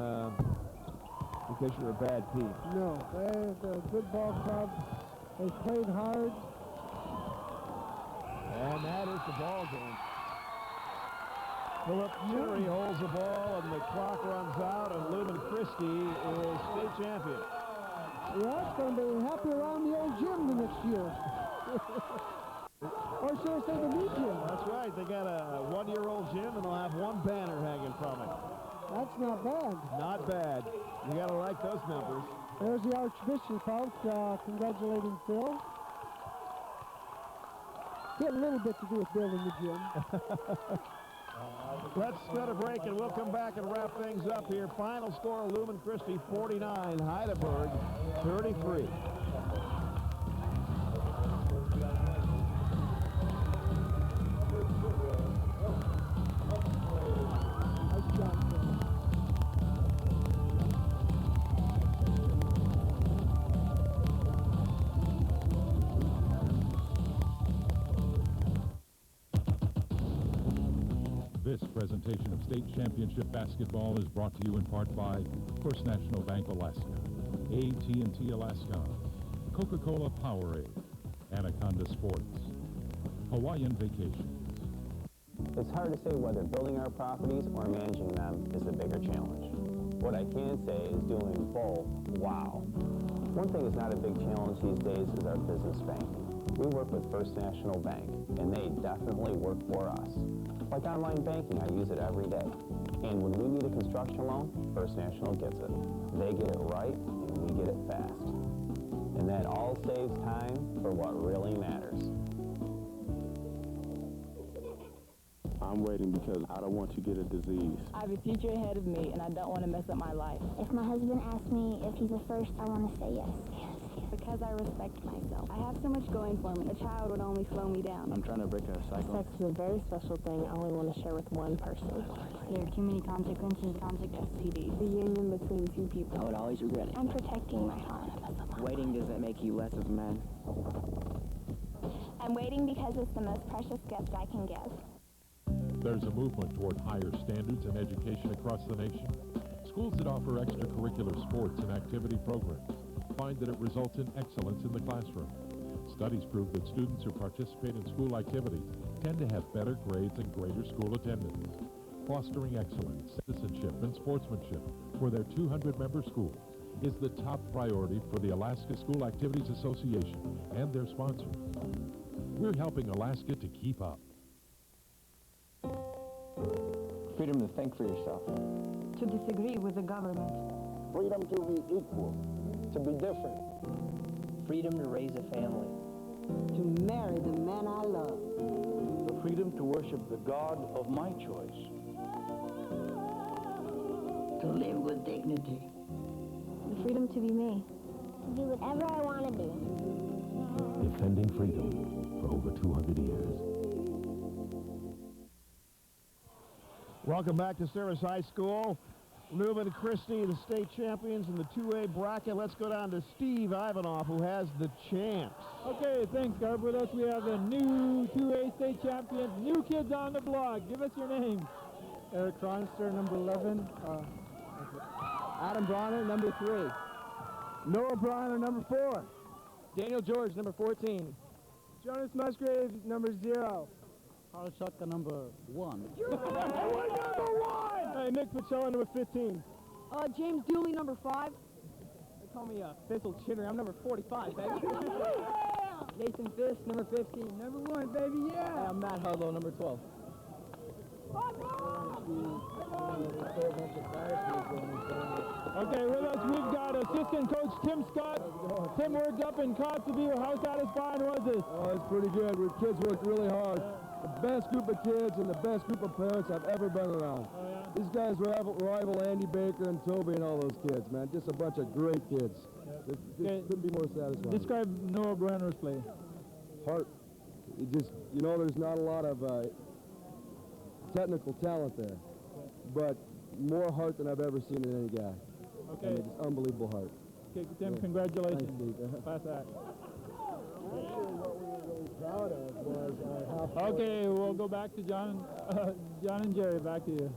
because you're a bad team. No, they're a good ball club. They played hard. And that is the ball game. Philip Cherry holds the ball, and the clock runs out, and Lumen Christi is state champion. Yeah, it's going to be happy around the old gym the next year. Or should I say the new gym? That's right. They got a one-year-old gym, and they'll have one banner hanging from it. That's not bad. Not bad. You got to like those numbers. There's the Archbishop out congratulating Phil. He had a little bit to do with building the gym. Let's go to break, and we'll come back and wrap things up here. Final score, Lumen Christi 49, Hydaburg 33. This presentation of state championship basketball is brought to you in part by First National Bank Alaska, AT&T Alaska, Coca-Cola Powerade, Anaconda Sports, Hawaiian Vacations. It's hard to say whether building our properties or managing them is the bigger challenge. What I can say is doing both, wow. One thing is not a big challenge these days is our business bank. We work with First National Bank, and they definitely work for us. Like online banking, I use it every day. And when we need a construction loan, First National gets it. They get it right, and we get it fast. And that all saves time for what really matters. I'm waiting because I don't want to get a disease. I have a future ahead of me, and I don't want to mess up my life. If my husband asks me if he's a first, I want to say yes. Because I respect myself. I have so much going for me. A child would only slow me down. I'm trying to break a cycle. Sex is a very special thing I only want to share with one person. There are too many consequences, contact STD. The union between two people. I would always regret it. I'm protecting my heart. Waiting doesn't make you less of a man. I'm waiting because it's the most precious gift I can give. There's a movement toward higher standards in education across the nation. Schools that offer extracurricular sports and activity programs find that it results in excellence in the classroom. Studies prove that students who participate in school activities tend to have better grades and greater school attendance. Fostering excellence, citizenship, and sportsmanship for their 200-member schools is the top priority for the Alaska School Activities Association and their sponsors. We're helping Alaska to keep up. Freedom to think for yourself. To disagree with the government. Freedom to be equal, to be different. Freedom to raise a family. To marry the man I love. The freedom to worship the God of my choice. To live with dignity. The freedom to be me. To do whatever I want to do. Defending freedom for over 200 years. Welcome back to Service High School. Lumen Christi, the state champions in the 2A bracket. Let's go down to Steve Ivanoff, who has the champs. Okay, thanks, Garb. With us, we have the new 2A state champions, new kids on the block. Give us your names. Eric Cronster, number 11. Adam Bronner, number 3. Noah Bronner, number 4. Daniel George, number 14. Jonas Musgrave, number 0. Carl Shutka, number 1. We're number 1! Hey, Nick Pacella, number 15. James Dooley, number 5. They call me Fizzle Chitter. I'm number 45, baby. Nathan Fish, number 15. Number 1, baby, yeah! I'm Matt Hudlow, number 12. Okay, with us we've got assistant coach Tim Scott. Tim worked up in Kotzebue. How satisfying was this? Oh, it's pretty good. Our kids worked really hard. The best group of kids and the best group of parents I've ever been around. These guys rival Andy Baker and Toby and all those kids, man. Just a bunch of great kids. It couldn't be more satisfying. Describe Noah Brenner's play. Heart. There's not a lot of technical talent there, but more heart than I've ever seen in any guy. Okay. I mean, just unbelievable heart. Okay, Tim, congratulations. Thanks, Steve. Pass that. What we were really proud of was Okay, we'll go back to John and Jerry. Back to you.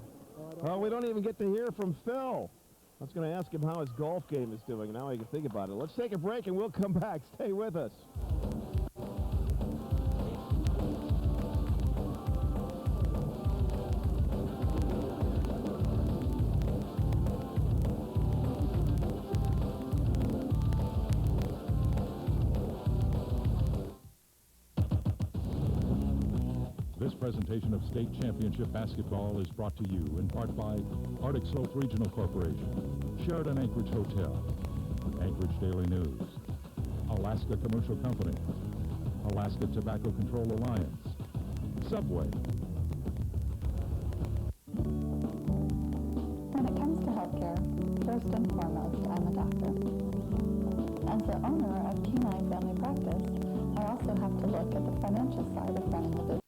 Well, we don't even get to hear from Phil. I was going to ask him how his golf game is doing. Now I can think about it. Let's take a break and we'll come back. Stay with us. This presentation of state championship basketball is brought to you in part by Arctic Slope Regional Corporation, Sheraton Anchorage Hotel, Anchorage Daily News, Alaska Commercial Company, Alaska Tobacco Control Alliance, Subway. When it comes to healthcare, first and foremost, I'm a doctor. As the owner of Kenai Family Practice, I also have to look at the financial side of running the business.